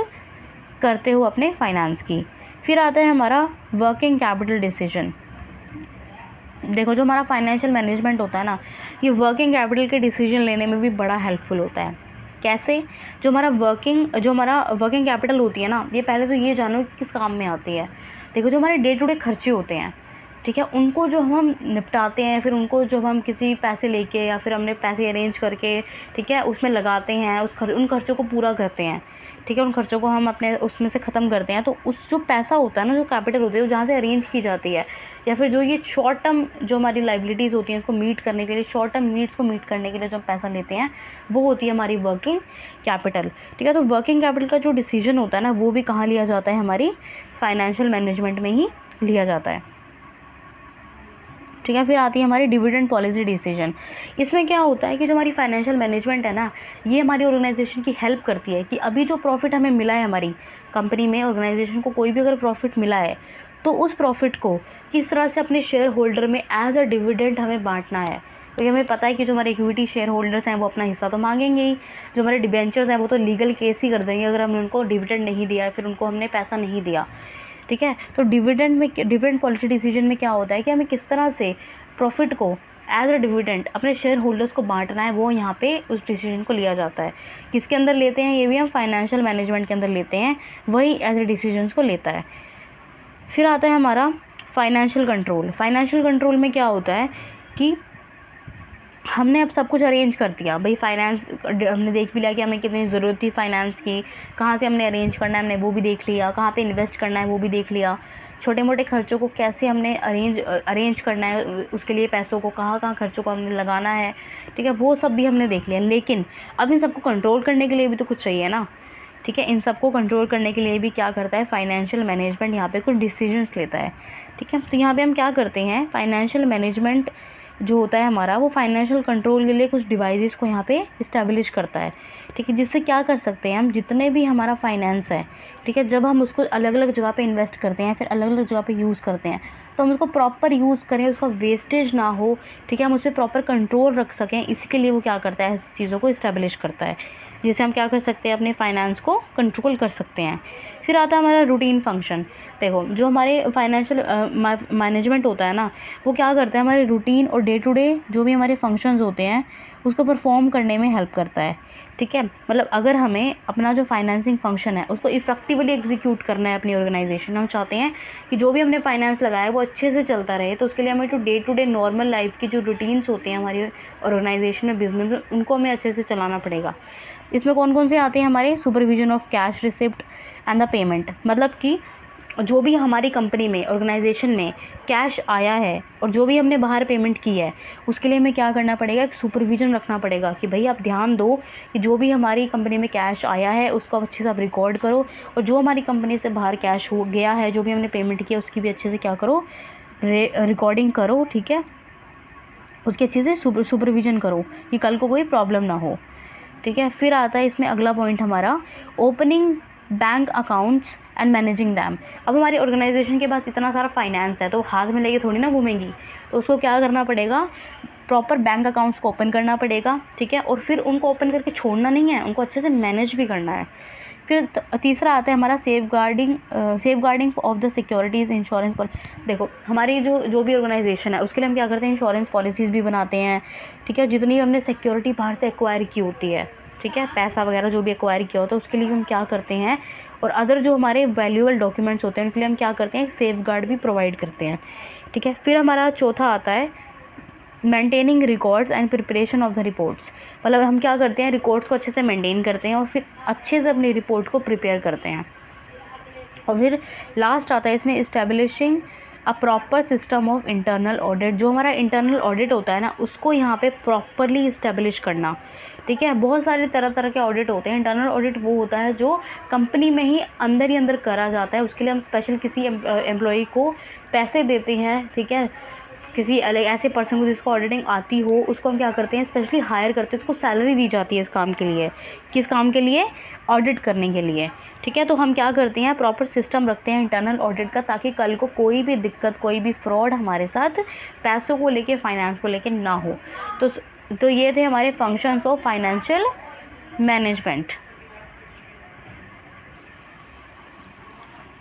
करते हो अपने फाइनेंस की। फिर आता है हमारा वर्किंग कैपिटल डिसीजन। देखो जो हमारा फाइनेंशियल मैनेजमेंट होता है ना, ये वर्किंग कैपिटल के डिसीजन लेने में भी बड़ा हेल्पफुल होता है। कैसे? जो हमारा वर्किंग कैपिटल होती है ना, ये पहले तो ये जानो कि किस काम में आती है। देखो जो हमारे डे टू डे खर्चे होते हैं, ठीक है, उनको जो हम निपटाते हैं, फिर उनको जब हम किसी पैसे लेके या फिर हमने पैसे अरेंज करके, ठीक है, उसमें लगाते हैं, उन खर्चों को पूरा करते हैं, ठीक है, उन खर्चों को हम अपने उसमें से ख़त्म करते हैं। तो उस जो पैसा होता है ना, जो कैपिटल होती है, वो जहाँ से अरेंज की जाती है, या फिर जो ये शॉर्ट टर्म जो हमारी लाइबिलिटीज़ होती हैं, उसको मीट करने के लिए, शॉर्ट टर्म नीड्स को मीट करने के लिए जो हम पैसा लेते हैं, वो होती है हमारी वर्किंग कैपिटल, ठीक है। तो वर्किंग कैपिटल का जो डिसीजन होता है ना, वो भी कहाँ लिया जाता है, हमारी फाइनेंशियल मैनेजमेंट में ही लिया जाता है, ठीक है। फिर आती है हमारी डिविडेंड पॉलिसी डिसीजन। इसमें क्या होता है कि जो हमारी फाइनेंशियल मैनेजमेंट है ना, ये हमारी ऑर्गेनाइजेशन की हेल्प करती है कि अभी जो प्रॉफिट हमें मिला है, हमारी कंपनी में ऑर्गेनाइजेशन को कोई भी अगर प्रॉफिट मिला है, तो उस प्रॉफिट को किस तरह से अपने शेयर होल्डर में एज अ डिविडेंड हमें बांटना है। तो ये हमें पता है कि जो हमारे इक्विटी शेयर होल्डर्स हैं वो अपना हिस्सा तो मांगेंगे ही, जो हमारे डिबेंचर्स हैं वो तो लीगल केस ही कर देंगे अगर हमने उनको डिविडेंड नहीं दिया, फिर उनको हमने पैसा नहीं दिया, ठीक है। तो डिविडेंड पॉलिसी डिसीजन में क्या होता है कि हमें किस तरह से प्रॉफिट को एज अ डिविडेंड अपने शेयर होल्डर्स को बांटना है, वो यहाँ पे उस डिसीजन को लिया जाता है। किसके अंदर लेते हैं, ये भी हम फाइनेंशियल मैनेजमेंट के अंदर लेते हैं, वही एज अ डिसीजंस को लेता है। फिर आता है हमारा फाइनेंशियल कंट्रोल। फाइनेंशियल कंट्रोल में क्या होता है कि हमने अब सब कुछ अरेंज कर दिया, भाई फाइनेंस हमने देख भी लिया कि हमें कितनी ज़रूरत थी फाइनेंस की, कहाँ से हमने अरेंज करना है हमने वो भी देख लिया, कहाँ पे इन्वेस्ट करना है वो भी देख लिया, छोटे मोटे खर्चों को कैसे हमने अरेंज करना है, उसके लिए पैसों को कहाँ खर्चों को हमने लगाना है, ठीक है, वो सब भी हमने देख लिया। लेकिन अब इन सबको कंट्रोल करने के लिए भी तो कुछ चाहिए ना, ठीक है। इन सबको कंट्रोल करने के लिए भी क्या करता है फाइनेंशियल मैनेजमेंट, यहाँ पे कुछ डिसीजंस लेता है, ठीक है। तो यहाँ पे हम क्या करते हैं, फाइनेंशियल मैनेजमेंट जो होता है हमारा, वो फाइनेंशियल कंट्रोल के लिए कुछ डिवाइसेस को यहाँ पे इस्टेब्लिश करता है, ठीक है, जिससे क्या कर सकते हैं हम, जितने भी हमारा फाइनेंस है, ठीक है, जब हम उसको अलग अलग जगह पे इन्वेस्ट करते हैं, फिर अलग अलग जगह पे यूज़ करते हैं, तो हम उसको प्रॉपर यूज़ करें, उसका वेस्टेज ना हो, ठीक है, हम उस पर प्रॉपर कंट्रोल रख सकें, इसके लिए वो क्या करता है, इस चीज़ों को इस्टेब्लिश करता है, जिससे हम क्या कर सकते हैं, अपने फाइनेंस को कंट्रोल कर सकते हैं। फिर आता है हमारा रूटीन फंक्शन। देखो जो हमारे फाइनेंशियल मैनेजमेंट होता है ना, वो क्या करता है, हमारे रूटीन और डे टू डे जो भी हमारे फंक्शंस होते हैं उसको परफॉर्म करने में हेल्प करता है, ठीक है। मतलब अगर हमें अपना जो फाइनेंसिंग फंक्शन है उसको इफेक्टिवली एग्जीक्यूट करना है अपनी ऑर्गेनाइजेशन में, हम चाहते हैं कि जो भी हमने फाइनेंस लगाया है वो अच्छे से चलता रहे, तो उसके लिए हमें day to day normal life की जो रूटीन्स होते हैं हमारी ऑर्गेनाइजेशन में, बिजनेस में, उनको हमें अच्छे से चलाना पड़ेगा। इसमें कौन कौन से आते हैं, हमारे supervision of cash receipt and the payment. मतलब कि जो भी हमारी कंपनी में, ऑर्गेनाइजेशन में कैश आया है और जो भी हमने बाहर पेमेंट की है, उसके लिए हमें क्या करना पड़ेगा, एक सुपरविजन रखना पड़ेगा कि भाई आप ध्यान दो कि जो भी हमारी कंपनी में कैश आया है उसको अच्छे से आप रिकॉर्ड करो, और जो हमारी कंपनी से बाहर कैश हो गया है, जो भी हमने पेमेंट किया उसकी भी अच्छे से क्या करो, रिकॉर्डिंग करो, ठीक है, उसकी अच्छे से सुपरविजन करो कि कल को कोई प्रॉब्लम ना हो, ठीक है। फिर आता है इसमें अगला पॉइंट हमारा opening bank accounts and managing them. अब हमारी ऑर्गेनाइजेशन के पास इतना सारा फाइनेंस है तो हाथ में लेके थोड़ी ना घूमेंगी, तो उसको क्या करना पड़ेगा, प्रॉपर बैंक अकाउंट्स को ओपन करना पड़ेगा, ठीक है, और फिर उनको ओपन करके छोड़ना नहीं है, उनको अच्छे से मैनेज भी करना है। फिर तीसरा आता है हमारा safeguarding of the securities insurance. देखो हमारी जो भी ऑर्गेनाइजेशन है उसके लिए हम क्या करते हैं, इंश्योरेंस पॉलिसीज़ भी बनाते हैं, ठीक है, जितनी भी हमने सिक्योरिटी बाहर से एक्वायर की होती है, ठीक ठीक है, पैसा वगैरह जो भी एक्वायर किया होता है उसके लिए हम क्या करते हैं, और अदर जो हमारे वैल्यूएबल डॉक्यूमेंट्स होते हैं उनके लिए हम क्या करते हैं, एक सेफ गार्ड भी प्रोवाइड करते हैं। ठीक है, फिर हमारा चौथा आता है maintaining records and preparation of the reports. मतलब हम क्या करते हैं, रिकॉर्ड्स को अच्छे से मेंटेन करते हैं और फिर अच्छे से अपनी रिपोर्ट को प्रिपेयर करते हैं। और फिर लास्ट आता है इसमें establishing a proper system of internal audit. जो हमारा इंटरनल ऑडिट होता है ना, उसको यहाँ पे प्रॉपरली इस्टेब्लिश करना। ठीक है, बहुत सारे तरह तरह के ऑडिट होते हैं। इंटरनल ऑडिट वो होता है जो कंपनी में ही अंदर करा जाता है। उसके लिए हम स्पेशल किसी एम्प्लॉई को पैसे देते हैं। ठीक है, किसी अलग ऐसे पर्सन को जिसको ऑडिटिंग आती हो उसको हम क्या करते हैं, स्पेशली हायर करते हैं, उसको सैलरी दी जाती है इस काम के लिए। किस काम के लिए, ऑडिट करने के लिए। ठीक है, तो हम क्या करते हैं, प्रॉपर सिस्टम रखते हैं इंटरनल ऑडिट का, ताकि कल को कोई भी दिक्कत, कोई भी फ्रॉड हमारे साथ पैसों को लेके, फाइनेंस को लेके ना हो। तो ये थे हमारे फंक्शंस ऑफ फाइनेंशियल मैनेजमेंट।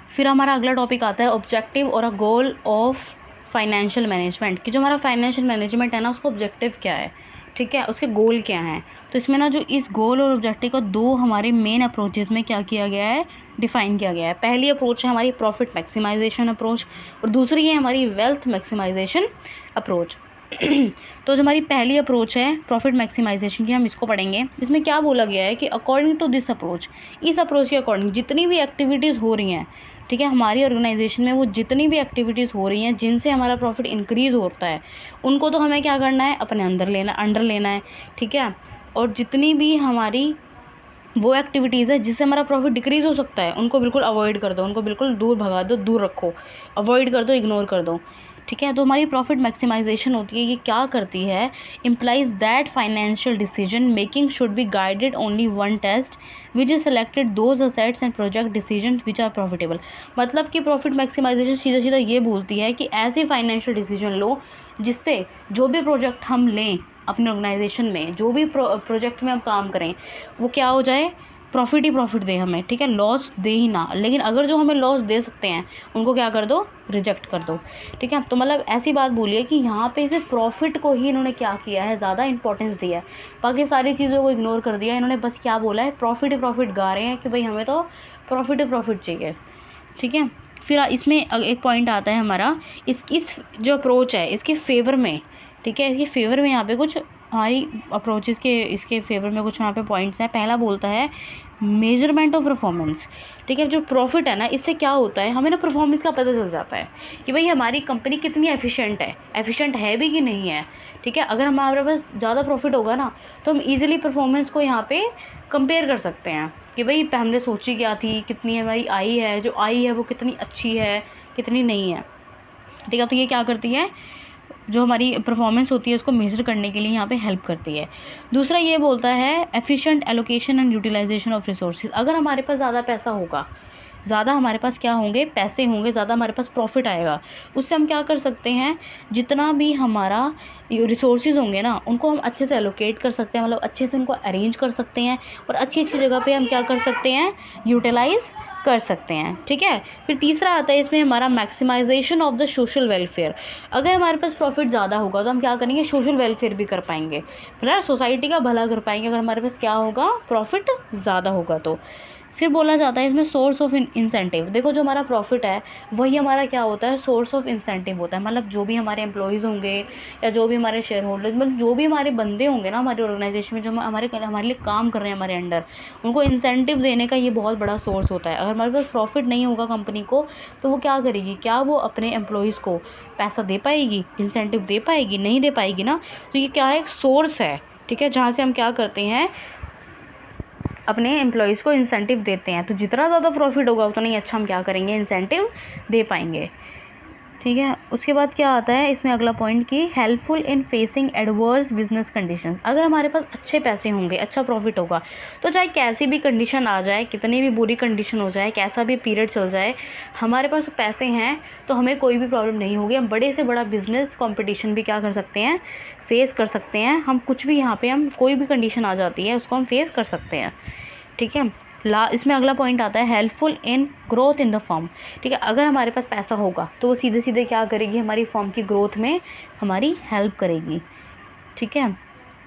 फिर हमारा अगला टॉपिक आता है ऑब्जेक्टिव और अ गोल ऑफ फाइनेंशियल मैनेजमेंट। कि जो हमारा फाइनेंशियल मैनेजमेंट है ना, उसका ऑब्जेक्टिव क्या है, ठीक है, उसके गोल क्या हैं। तो इसमें ना जो इस गोल और ऑब्जेक्टिव को दो हमारे मेन अप्रोचेस में क्या किया गया है, डिफाइन किया गया है। पहली अप्रोच है हमारी प्रॉफिट मैक्सिमाइजेशन अप्रोच और दूसरी है हमारी वेल्थ मैक्सिमाइजेशन अप्रोच। तो जो हमारी पहली अप्रोच है प्रॉफिट मैक्सिमाइजेशन की, हम इसको पढ़ेंगे। इसमें क्या बोला गया है कि अकॉर्डिंग टू दिस अप्रोच, इस अप्रोच के अकॉर्डिंग जितनी भी एक्टिविटीज़ हो रही हैं, ठीक है, हमारी ऑर्गेनाइजेशन में वो जितनी भी एक्टिविटीज़ हो रही हैं जिनसे हमारा प्रॉफिट इंक्रीज़ होता है, उनको तो हमें क्या करना है, अपने अंडर लेना है। ठीक है, और जितनी भी हमारी वो एक्टिविटीज़ है जिससे हमारा प्रॉफिट डिक्रीज़ हो सकता है, उनको बिल्कुल अवॉइड कर दो, उनको बिल्कुल दूर भगा दो, दूर रखो, अवॉइड कर दो, इग्नोर कर दो। ठीक है, तो हमारी प्रॉफिट मैक्सिमाइजेशन होती है, ये क्या करती है, implies that financial decision making should be guided only one test which is selected those assets and project decision which are profitable. मतलब कि प्रॉफिट मैक्सिमाइजेशन सीधा सीधा ये बोलती है कि ऐसे फाइनेंशियल डिसीजन लो जिससे जो भी प्रोजेक्ट हम लें अपने ऑर्गेनाइजेशन में, जो भी प्रोजेक्ट में हम काम करें, वो क्या हो जाए, प्रॉफिट ही प्रॉफिट दे हमें। ठीक है, लॉस दे ही ना। लेकिन अगर जो हमें लॉस दे सकते हैं उनको क्या कर दो, रिजेक्ट कर दो। ठीक है, तो मतलब ऐसी बात बोलिए कि यहाँ पे सिर्फ प्रॉफिट को ही इन्होंने क्या किया है, ज़्यादा इंपॉर्टेंस दिया है, बाकी सारी चीज़ों को इग्नोर कर दिया। इन्होंने बस क्या बोला है, प्रॉफिट ही प्रॉफिट गा रहे हैं कि भाई हमें तो प्रॉफिट ही प्रॉफिट चाहिए। ठीक है, फिर इसमें एक पॉइंट आता है हमारा, इस जो अप्रोच है इसके फेवर में। ठीक है, इसके फेवर में यहाँ पे कुछ हमारी अप्रोचेस के, इसके फेवर में कुछ यहाँ पे पॉइंट्स हैं। पहला बोलता है मेजरमेंट ऑफ परफॉर्मेंस। ठीक है, जो प्रॉफिट है ना, इससे क्या होता है, हमें ना परफॉर्मेंस का पता चल जाता है कि भाई हमारी कंपनी कितनी एफिशिएंट है भी कि नहीं है। ठीक है, अगर हमारे पास ज़्यादा प्रॉफिट होगा ना, तो हम इजीली परफॉर्मेंस को यहाँ पे कंपेयर कर सकते हैं कि भाई हमने सोची क्या थी, कितनी हमारी आई है, जो आई है वो कितनी अच्छी है, कितनी नहीं है। ठीक है, तो ये क्या करती है, जो हमारी परफॉर्मेंस होती है उसको मेज़र करने के लिए यहाँ पे हेल्प करती है। दूसरा ये बोलता है efficient allocation and utilisation of resources. अगर हमारे पास ज़्यादा पैसा होगा, ज़्यादा हमारे पास क्या होंगे, पैसे होंगे, ज़्यादा हमारे पास प्रॉफिट आएगा, उससे हम क्या कर सकते हैं, जितना भी हमारा रिसोर्सेज होंगे ना, उनको हम अच्छे से एलोकेट कर सकते हैं, मतलब अच्छे से उनको अरेंज कर सकते हैं और अच्छी अच्छी जगह पे हम क्या कर सकते हैं, यूटिलाइज़ कर सकते हैं। ठीक है, फिर तीसरा आता है इसमें हमारा maximisation of the social welfare. अगर हमारे पास प्रॉफिट ज़्यादा होगा तो हम क्या करेंगे, सोशल वेलफेयर भी कर पाएंगे, मतलब सोसाइटी का भला कर पाएंगे अगर हमारे पास क्या होगा, प्रॉफिट ज़्यादा होगा तो। फिर बोला जाता है इसमें सोर्स ऑफ इंसेंटिव। देखो जो हमारा प्रॉफिट है वही हमारा क्या होता है, सोर्स ऑफ इंसेंटिव होता है। मतलब जो भी हमारे एम्प्लॉयज़ होंगे या जो भी हमारे शेयर होल्डर्स, मतलब जो भी हमारे बंदे होंगे ना हमारे ऑर्गेनाइजेशन में, जो हमारे लिए काम कर रहे हैं हमारे अंडर, उनको इंसेंटिव देने का ये बहुत बड़ा सोर्स होता है। अगर हमारे पास प्रॉफिट नहीं होगा कंपनी को, तो वो क्या करेगी, क्या वो अपने एम्प्लॉयज़ को पैसा दे पाएगी, इंसेंटिव दे पाएगी, नहीं दे पाएगी ना। तो ये क्या है, एक सोर्स है। ठीक है, जहाँ से हम क्या करते हैं, अपने एम्प्लॉयज़ को इंसेंटिव देते हैं। तो जितना ज़्यादा प्रॉफिट होगा उतना ही अच्छा हम क्या करेंगे, इंसेंटिव दे पाएंगे। ठीक है, उसके बाद क्या आता है इसमें अगला पॉइंट कि helpful in facing adverse business conditions. अगर हमारे पास अच्छे पैसे होंगे, अच्छा प्रॉफिट होगा, तो चाहे कैसी भी कंडीशन आ जाए, कितनी भी बुरी कंडीशन हो जाए, कैसा भी पीरियड चल जाए, हमारे पास पैसे हैं तो हमें कोई भी प्रॉब्लम नहीं होगी। हम बड़े से बड़ा बिजनेस कंपटीशन भी क्या कर सकते हैं, फेस कर सकते हैं। हम कुछ भी यहाँ पे, हम कोई भी कंडीशन आ जाती है उसको हम फेस कर सकते हैं। ठीक है, इसमें अगला पॉइंट आता है helpful in growth in the firm. ठीक है, अगर हमारे पास पैसा होगा तो वो सीधे सीधे क्या करेगी, हमारी फर्म की ग्रोथ में हमारी हेल्प करेगी। ठीक है,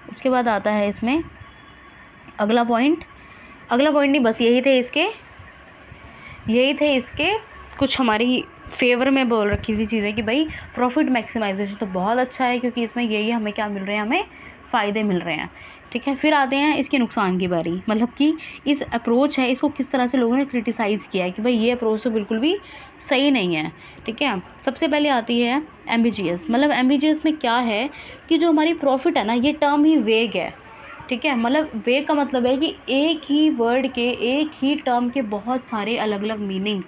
उसके बाद आता है इसमें अगला पॉइंट नहीं, बस यही थे इसके कुछ हमारी फेवर में बोल रखी थी चीज़ें कि भाई प्रॉफिट मैक्सिमाइजेशन तो बहुत अच्छा है, क्योंकि इसमें यही हमें क्या मिल रहे हैं, हमें फ़ायदे मिल रहे हैं। ठीक है, फिर आते हैं इसके नुकसान की बारी, मतलब कि इस अप्रोच है, इसको किस तरह से लोगों ने क्रिटिसाइज़ किया है कि भाई ये अप्रोच तो बिल्कुल भी सही नहीं है। ठीक है, सबसे पहले आती है एम्बिजियस। मतलब एम्बिजियस में क्या है कि जो हमारी प्रॉफिट है ना, ये टर्म ही वेग है। ठीक है, मतलब वेग का मतलब है कि एक ही वर्ड के, एक ही टर्म के बहुत सारे अलग अलग मीनिंग।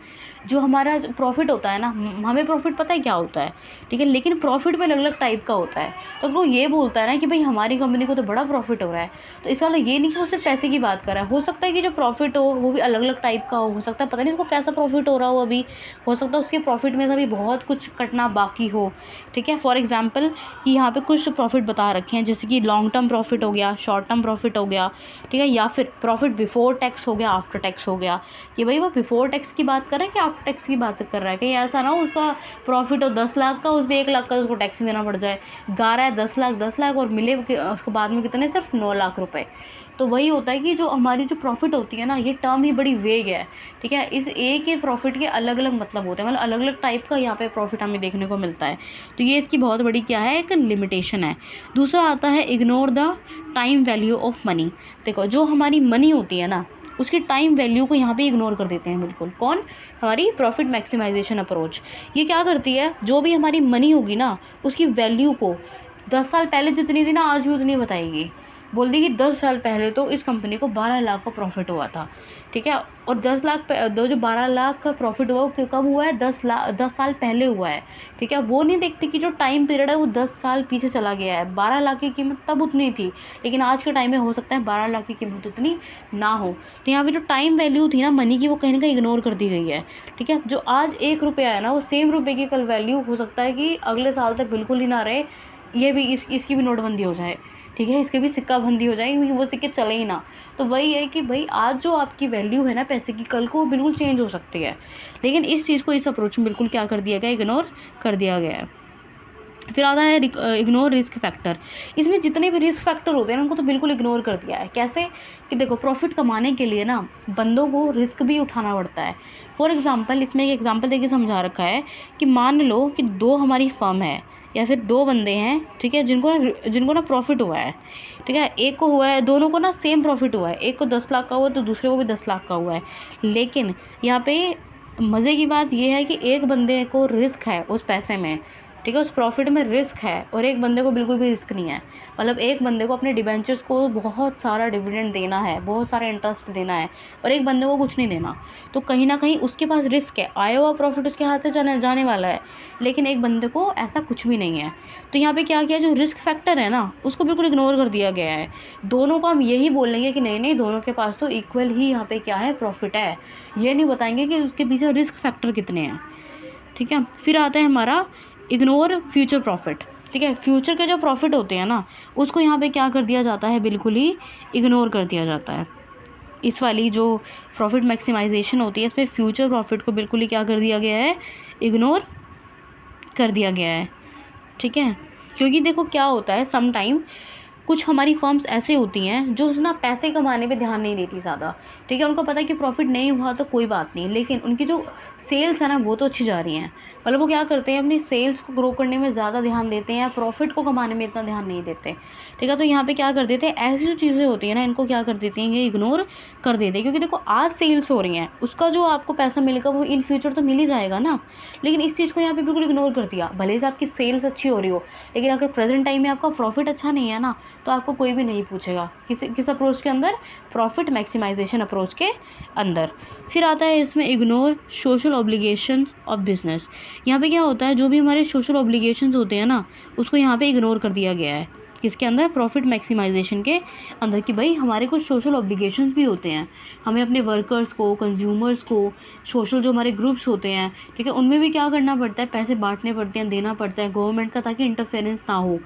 जो हमारा प्रॉफिट होता है ना, हमें प्रॉफिट पता है क्या होता है, ठीक है, लेकिन प्रॉफिट भी अलग अलग टाइप का होता है। तो अगर वो ये बोलता है ना कि भाई हमारी कंपनी को तो बड़ा प्रॉफिट हो रहा है, तो इसका मतलब ये नहीं कि वो सिर्फ पैसे की बात कर रहा है। हो सकता है कि जो प्रॉफिट हो वो भी अलग अलग टाइप का हो सकता है पता नहीं उसको कैसा प्रॉफिट हो रहा हो अभी, हो सकता है उसके प्रॉफिट में से अभी बहुत कुछ कटना बाकी हो। ठीक है, फॉर एग्जाम्पल कि यहाँ पे कुछ प्रॉफिट बता रखे हैं, जैसे कि लॉन्ग टर्म प्रॉफिट हो गया, शॉर्ट टर्म प्रॉफिट हो गया, ठीक है, या फिर प्रॉफिट बिफोर टैक्स हो गया, आफ्टर टैक्स हो गया, कि भाई वो बिफोर टैक्स की बात कर रहा है कि आफ्टर टैक्स की बात कर रहा है। कहीं ऐसा ना हो उसका प्रॉफिट हो 10 लाख का, उसमें 1 लाख का उसको टैक्स देना पड़ जाए, गा रहा है 10 लाख और मिले उसको बाद में कितने, सिर्फ 9 लाख रुपए। तो वही होता है कि जो हमारी जो प्रॉफिट होती है ना, ये टर्म ही बड़ी वेग है। ठीक है, इस एक ही प्रॉफिट के अलग अलग मतलब होते हैं, मतलब अलग अलग टाइप का यहाँ पे प्रॉफिट हमें देखने को मिलता है। तो ये इसकी बहुत बड़ी क्या है, एक लिमिटेशन है। दूसरा आता है ignore the time value of money. देखो जो हमारी मनी होती है ना, उसकी टाइम वैल्यू को यहाँ पे इग्नोर कर देते हैं बिल्कुल। कौन, हमारी प्रॉफिट मैक्सिमाइजेशन अप्रोच। ये क्या करती है, जो भी हमारी मनी होगी ना, उसकी वैल्यू को 10 साल पहले जितनी थी ना, आज भी उतनी बताएगी। बोल दी कि 10 साल पहले तो इस कंपनी को 12 लाख का प्रॉफिट हुआ था। ठीक है, और 10 लाख जो 12 लाख का प्रॉफिट हुआ वो कब हुआ है, 10 साल पहले हुआ है। ठीक है, वो नहीं देखती कि जो टाइम पीरियड है वो 10 साल पीछे चला गया है। 12 लाख की कीमत तब उतनी थी, लेकिन आज के टाइम में हो सकता है 12 लाख की कीमत उतनी ना हो। तो यहाँ पे जो टाइम वैल्यू थी ना मनी की, वो कहीं ना कहीं इग्नोर कर दी गई है। ठीक है, जो आज 1 रुपया है ना, वो सेम रुपये की कल वैल्यू हो सकता है कि अगले साल तक बिल्कुल ही ना रहे। ये भी इसकी भी नोटबंदी हो जाए। ठीक है, इसके भी सिक्का बंदी हो जाएगी, क्योंकि वो सिक्के चले ही ना। तो वही है कि भाई आज जो आपकी वैल्यू है ना पैसे की, कल को वो बिल्कुल चेंज हो सकती है। लेकिन इस चीज़ को, इस अप्रोच में बिल्कुल क्या कर दिया गया, इग्नोर कर दिया गया है। फिर आता है इग्नोर रिस्क फैक्टर। इसमें जितने भी रिस्क फैक्टर होते हैं ना, उनको तो बिल्कुल इग्नोर कर दिया है। कैसे कि देखो प्रॉफिट कमाने के लिए ना बंदों को रिस्क भी उठाना पड़ता है। फॉर एग्जांपल, इसमें एक एग्जांपल देके समझा रखा है कि मान लो कि 2 हमारी फर्म है या फिर 2 बंदे हैं, ठीक है, जिनको ना प्रॉफिट हुआ है। ठीक है, एक को हुआ है, दोनों को ना सेम प्रॉफिट हुआ है, एक को 10 लाख का हुआ तो दूसरे को भी 10 लाख का हुआ है। लेकिन यहाँ पे मज़े की बात यह है कि एक बंदे को रिस्क है उस पैसे में, ठीक है, उस प्रॉफिट में रिस्क है, और एक बंदे को बिल्कुल भी रिस्क नहीं है। मतलब एक बंदे को अपने डिबेंचर्स को बहुत सारा डिविडेंड देना है, बहुत सारा इंटरेस्ट देना है, और एक बंदे को कुछ नहीं देना। तो कहीं ना कहीं उसके पास रिस्क है, आया हुआ प्रॉफिट उसके हाथ से जाने वाला है, लेकिन एक बंदे को ऐसा कुछ भी नहीं है। तो यहाँ पे क्या किया, जो रिस्क फैक्टर है ना उसको बिल्कुल इग्नोर कर दिया गया है। दोनों को हम यही बोलेंगे कि नहीं दोनों के पास तो इक्वल ही यहाँ पे क्या है, प्रॉफिट है। ये नहीं बताएंगे कि उसके पीछे रिस्क फैक्टर कितने हैं। ठीक है, फिर आता है हमारा इग्नोर फ्यूचर प्रॉफिट। ठीक है, फ्यूचर के जो प्रॉफिट होते हैं ना, उसको यहाँ पे क्या कर दिया जाता है, बिल्कुल ही इग्नोर कर दिया जाता है। इस वाली जो प्रॉफिट मैक्सिमाइजेशन होती है, इसमें फ्यूचर प्रॉफिट को बिल्कुल ही क्या कर दिया गया है, इग्नोर कर दिया गया है। ठीक है, क्योंकि देखो क्या होता है, सम टाइम कुछ हमारी फर्म्स ऐसे होती हैं जो ना पैसे कमाने पे ध्यान नहीं देती ज़्यादा। ठीक है, उनको पता है कि प्रॉफिट नहीं हुआ तो कोई बात नहीं, लेकिन उनकी जो सेल्स है ना वो तो अच्छी जा रही हैं। मतलब वो क्या करते हैं, अपनी सेल्स को ग्रो करने में ज़्यादा ध्यान देते हैं, प्रॉफिट को कमाने में इतना ध्यान नहीं देते। ठीक है, तो यहाँ पे क्या कर देते हैं, ऐसी जो चीज़ें होती हैं ना, इनको क्या कर देती हैं, ये इग्नोर कर देते हैं। क्योंकि देखो आज सेल्स हो रही हैं, उसका जो आपको पैसा मिलेगा वो इन फ्यूचर तो मिल ही जाएगा ना। लेकिन इस चीज़ को यहाँ पे बिल्कुल इग्नोर कर दिया। भले से आपकी सेल्स अच्छी हो रही हो, लेकिन अगर प्रेजेंट टाइम में आपका प्रॉफिट अच्छा नहीं है ना, तो आपको कोई भी नहीं पूछेगा। किस अप्रोच के अंदर, प्रॉफिट मैक्सिमाइजेशन अप्रोच के अंदर। फिर आता है इसमें ignore social obligation of business. यहाँ पे क्या होता है, जो भी हमारे सोशल ऑब्लिगेशंस होते हैं ना, उसको यहाँ पे इग्नोर कर दिया गया है। किसके अंदर, प्रॉफिट मैक्सिमाइजेशन के अंदर, कि भाई हमारे कुछ सोशल ऑब्लिगेशंस भी होते हैं। हमें अपने वर्कर्स को, कंज्यूमर्स को, सोशल जो हमारे ग्रुप्स होते हैं, ठीक है, उनमें भी क्या करना पड़ता है, पैसे बांटने पड़ते हैं, देना पड़ता है गवर्नमेंट का, ताकि इंटरफेरेंस ना हो।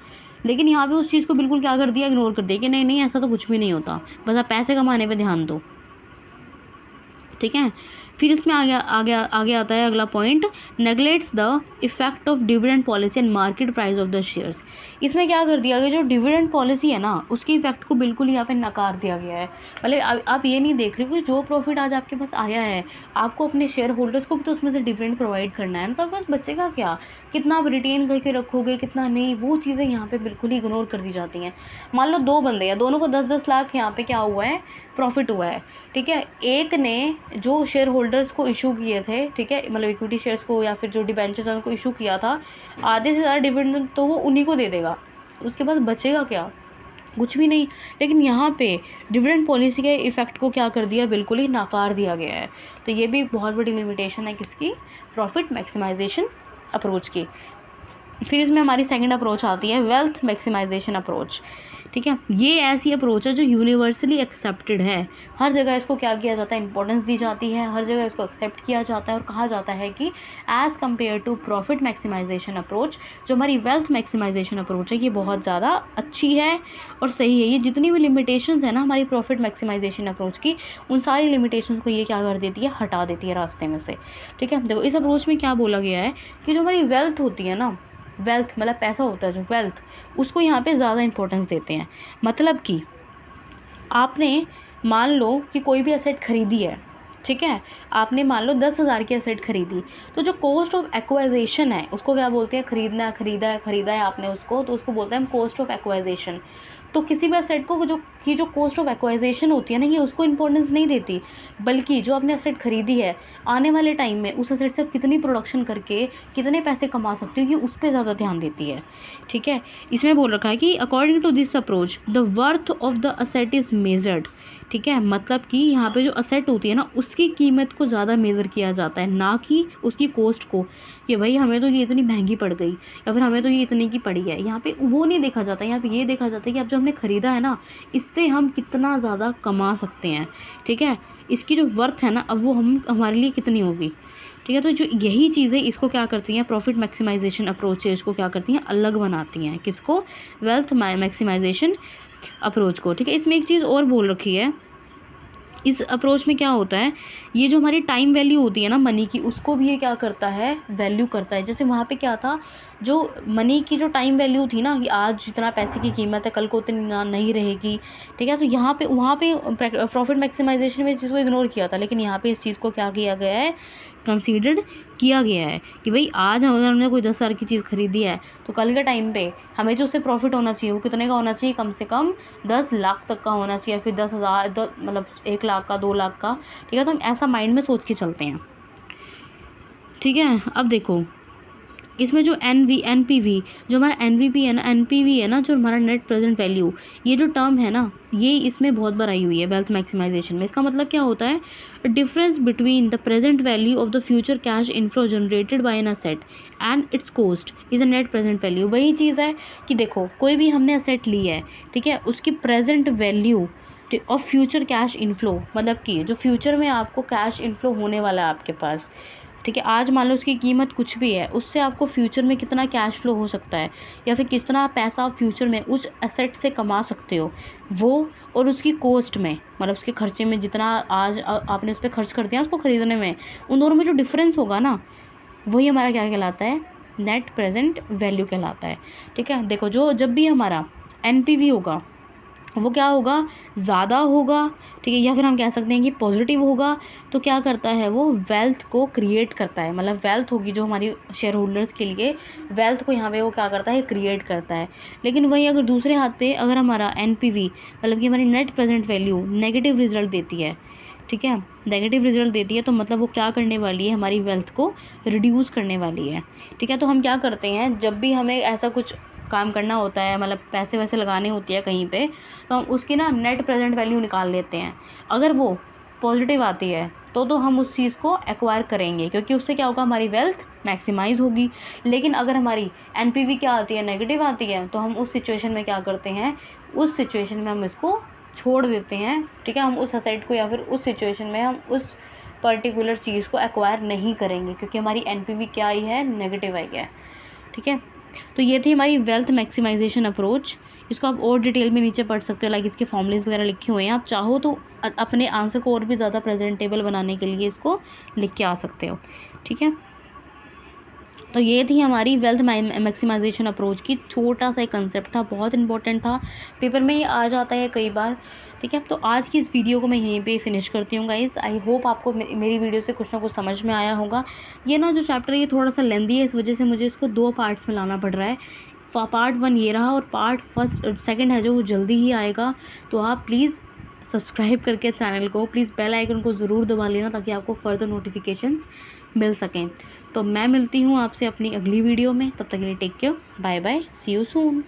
लेकिन यहाँ पे उस चीज़ को बिल्कुल क्या कर दिया, इग्नोर कर दिया कि नहीं ऐसा तो कुछ भी नहीं होता, बस आप पैसे कमाने पे ध्यान दो। ठीक है, फिर इसमें आगे आता है अगला point, neglects the effect of dividend policy and market price of the shares. इसमें क्या कर दिया गया, जो डिविडेंड पॉलिसी है ना उसके इफेक्ट को बिल्कुल यहाँ पे नकार दिया गया है। मतलब आप ये नहीं देख रहे कि जो प्रॉफिट आज आपके पास आया है आपको अपने शेयर होल्डर्स को भी तो उसमें से डिविडेंड प्रोवाइड करना है ना, तो आपके पास बचेगा क्या, कितना आप रिटेन करके रखोगे कितना नहीं, वो चीज़ें यहाँ पे बिल्कुल ही इग्नोर कर दी जाती हैं। मान लो 2 बंदे हैं, दोनों को 10-10 लाख यहाँ पे क्या हुआ है, प्रॉफिट हुआ है, ठीक है। एक ने जो शेयर होल्डर्स को इशू किए थे, ठीक है, मतलब इक्विटी शेयर्स को या फिर जो डिबेंचर्स उनको इशू किया था, आधे से ज़्यादा डिविडेंड तो वो उन्हीं को दे देगा, उसके पास बचेगा क्या, कुछ भी नहीं। लेकिन यहाँ पे डिविडेंड पॉलिसी के इफेक्ट को क्या कर दिया, बिल्कुल ही नकार दिया गया है। तो ये भी बहुत बड़ी लिमिटेशन है किसकी, प्रॉफिट मैक्सिमाइजेशन अप्रोच की। फिर इसमें हमारी सेकंड अप्रोच आती है वेल्थ मैक्सिमाइजेशन अप्रोच, ठीक है। ये ऐसी अप्रोच है जो यूनिवर्सली एक्सेप्टेड है, हर जगह इसको क्या किया जाता है, इंपॉर्टेंस दी जाती है, हर जगह इसको एक्सेप्ट किया जाता है और कहा जाता है कि as compare to profit maximisation approach, जो हमारी वेल्थ मैक्सिमाइजेशन अप्रोच है ये बहुत ज़्यादा अच्छी है और सही है। ये जितनी भी लिमिटेशंस है ना हमारी प्रॉफिट मैक्सिमाइजेशन अप्रोच की, उन सारी लिमिटेशंस को ये क्या कर देती है, हटा देती है रास्ते में से, ठीक है। देखो इस अप्रोच में क्या बोला गया है कि जो हमारी वेल्थ होती है ना, वेल्थ मतलब पैसा होता है जो वेल्थ, उसको यहाँ पे ज़्यादा इंपॉर्टेंस देते हैं। मतलब कि आपने मान लो कि कोई भी एसेट खरीदी है, ठीक है, आपने मान लो 10,000 की एसेट खरीदी, तो जो कॉस्ट ऑफ एक्वाइजेशन है उसको क्या बोलते हैं, खरीदा है आपने उसको, तो उसको बोलते हैं हम कॉस्ट ऑफ एक्वाइजेशन। तो किसी भी एसेट को जो कॉस्ट ऑफ एक्वाइजेशन होती है ना, ये उसको इंपॉर्टेंस नहीं देती, बल्कि जो आपने एसेट खरीदी है आने वाले टाइम में उस एसेट से आप कितनी प्रोडक्शन करके कितने पैसे कमा सकते हो, ये उस पर ज़्यादा ध्यान देती है, ठीक है। इसमें बोल रखा है कि according to this approach the worth of the asset is measured, ठीक है। मतलब कि यहाँ पे जो असेट होती है ना उसकी कीमत को ज़्यादा मेज़र किया जाता है, ना कि उसकी कॉस्ट को, कि भाई हमें तो ये इतनी महंगी पड़ गई या फिर हमें तो ये इतने की पड़ी है। यहाँ पे वो नहीं देखा जाता, यहाँ पे ये देखा जाता है कि अब जो हमने ख़रीदा है ना इससे हम कितना ज़्यादा कमा सकते हैं, ठीक है। इसकी जो वर्थ है ना अब वो हमारे लिए कितनी होगी, ठीक है। तो जो यही चीज़ें इसको क्या करती हैं, प्रॉफिट मैक्सिमाइजेशन अप्रोच है इसको क्या करती हैं, अलग बनाती हैं, किसको, वेल्थ मैक्सिमाइजेशन अप्रोच को, ठीक है। इसमें एक चीज़ और बोल रखी है, इस अप्रोच में क्या होता है, ये जो हमारी टाइम वैल्यू होती है ना मनी की, उसको भी ये क्या करता है, वैल्यू करता है। जैसे वहाँ पे क्या था, जो मनी की जो टाइम वैल्यू थी ना कि आज जितना पैसे की कीमत है कल को उतनी नहीं रहेगी, ठीक है। तो यहाँ पे वहाँ पे प्रॉफिट मैक्सिमाइजेशन में इस चीज़ को इग्नोर किया था, लेकिन यहाँ पे इस चीज़ को क्या किया गया है, कंसीडर्ड किया गया है कि भाई आज अगर हमने कोई 10,000 की चीज़ खरीदी है तो कल के टाइम पे हमें जो उससे प्रॉफिट होना चाहिए वो कितने का होना चाहिए, कम से कम 10 लाख तक का होना चाहिए, फिर 10,000 मतलब 1 लाख का, 2 लाख का, ठीक है। तो हम ऐसा माइंड में सोच के चलते हैं, ठीक है। अब देखो इसमें जो एनपीवी जो हमारा एनवीपी है ना, एनपीवी है ना जो हमारा नेट प्रेजेंट वैल्यू, ये जो टर्म है ना ये इसमें बहुत बार आई हुई है वेल्थ मैक्सिमाइजेशन में। इसका मतलब क्या होता है, difference between the present value of the future cash inflow generated by an asset and it's cost is a net present value. वही चीज़ है कि देखो कोई भी हमने असेट ली है, ठीक है, उसकी present value of future cash inflow, मतलब कि जो फ्यूचर में आपको कैश इनफ्लो होने वाला है आपके पास, ठीक है, आज मान लो उसकी कीमत कुछ भी है, उससे आपको फ्यूचर में कितना कैश फ्लो हो सकता है या फिर कितना पैसा आप फ्यूचर में उस एसेट से कमा सकते हो, वो और उसकी कॉस्ट में, मतलब उसके खर्चे में जितना आज आपने उस पर खर्च कर दिया उसको ख़रीदने में, उन दोनों में जो डिफरेंस होगा ना वही हमारा क्या कहलाता है, नेट प्रेजेंट वैल्यू कहलाता है, ठीक है। देखो जब भी हमारा एनपीवी होगा वो क्या होगा, ज़्यादा होगा, ठीक है, या फिर हम कह सकते हैं कि पॉजिटिव होगा, तो क्या करता है वो वेल्थ को क्रिएट करता है, मतलब वेल्थ होगी जो हमारी शेयर होल्डर्स के लिए, वेल्थ को यहाँ पे वो क्या करता है, क्रिएट करता है। लेकिन वही अगर दूसरे हाथ पे अगर हमारा एनपीवी मतलब कि हमारी net present value negative result देती है, ठीक है, नेगेटिव रिजल्ट देती है, तो मतलब वो क्या करने वाली है, हमारी वेल्थ को रिड्यूस करने वाली है, ठीक है। तो हम क्या करते हैं, जब भी हमें ऐसा कुछ काम करना होता है, मतलब पैसे वैसे लगाने होती है कहीं पे, तो हम उसकी ना नेट प्रेजेंट वैल्यू निकाल लेते हैं। अगर वो पॉजिटिव आती है तो हम उस चीज़ को एक्वायर करेंगे, क्योंकि उससे क्या होगा, हमारी वेल्थ मैक्सिमाइज़ होगी। लेकिन अगर हमारी एनपीवी क्या आती है, नेगेटिव आती है, तो हम उस सिचुएशन में क्या करते हैं, उस सिचुएशन में हम इसको छोड़ देते हैं, ठीक है। हम उस असेट को या फिर उस सिचुएशन में हम उस पर्टिकुलर चीज़ को एक्वायर नहीं करेंगे, क्योंकि हमारी एनपीवी क्या आई है, नेगेटिव आई है, ठीक है। तो ये थी हमारी वेल्थ मैक्सिमाइजेशन अप्रोच। इसको आप और डिटेल में नीचे पढ़ सकते हो, लाइक इसके फॉर्मूलेस वगैरह लिखे हुए हैं। आप चाहो तो अपने आंसर को और भी ज़्यादा प्रेजेंटेबल बनाने के लिए इसको लिख के आ सकते हो, ठीक है। तो ये थी हमारी वेल्थ मैक्सिमाइजेशन अप्रोच की छोटा सा एक कंसेप्ट था, बहुत इंपॉर्टेंट था, पेपर में ये आ जाता है कई बार, ठीक है। तो आज की इस वीडियो को मैं यहीं पे फिनिश करती हूँ गाइस। आई होप आपको मेरी वीडियो से कुछ ना कुछ समझ में आया होगा। ये ना जो चैप्टर है ये थोड़ा सा लेंदी है, इस वजह से मुझे इसको 2 पार्ट्स में लाना पड़ रहा है। पार्ट 1 ये रहा और पार्ट सेकंड है जो वो जल्दी ही आएगा। तो आप प्लीज़ सब्सक्राइब करके चैनल को, प्लीज़ बेल आइकन को ज़रूर दबा लेना ताकि आपको फर्दर नोटिफिकेशंस मिल सकें। तो मैं मिलती हूँ आपसे अपनी अगली वीडियो में, तब तक के लिए take care, bye bye, see you soon.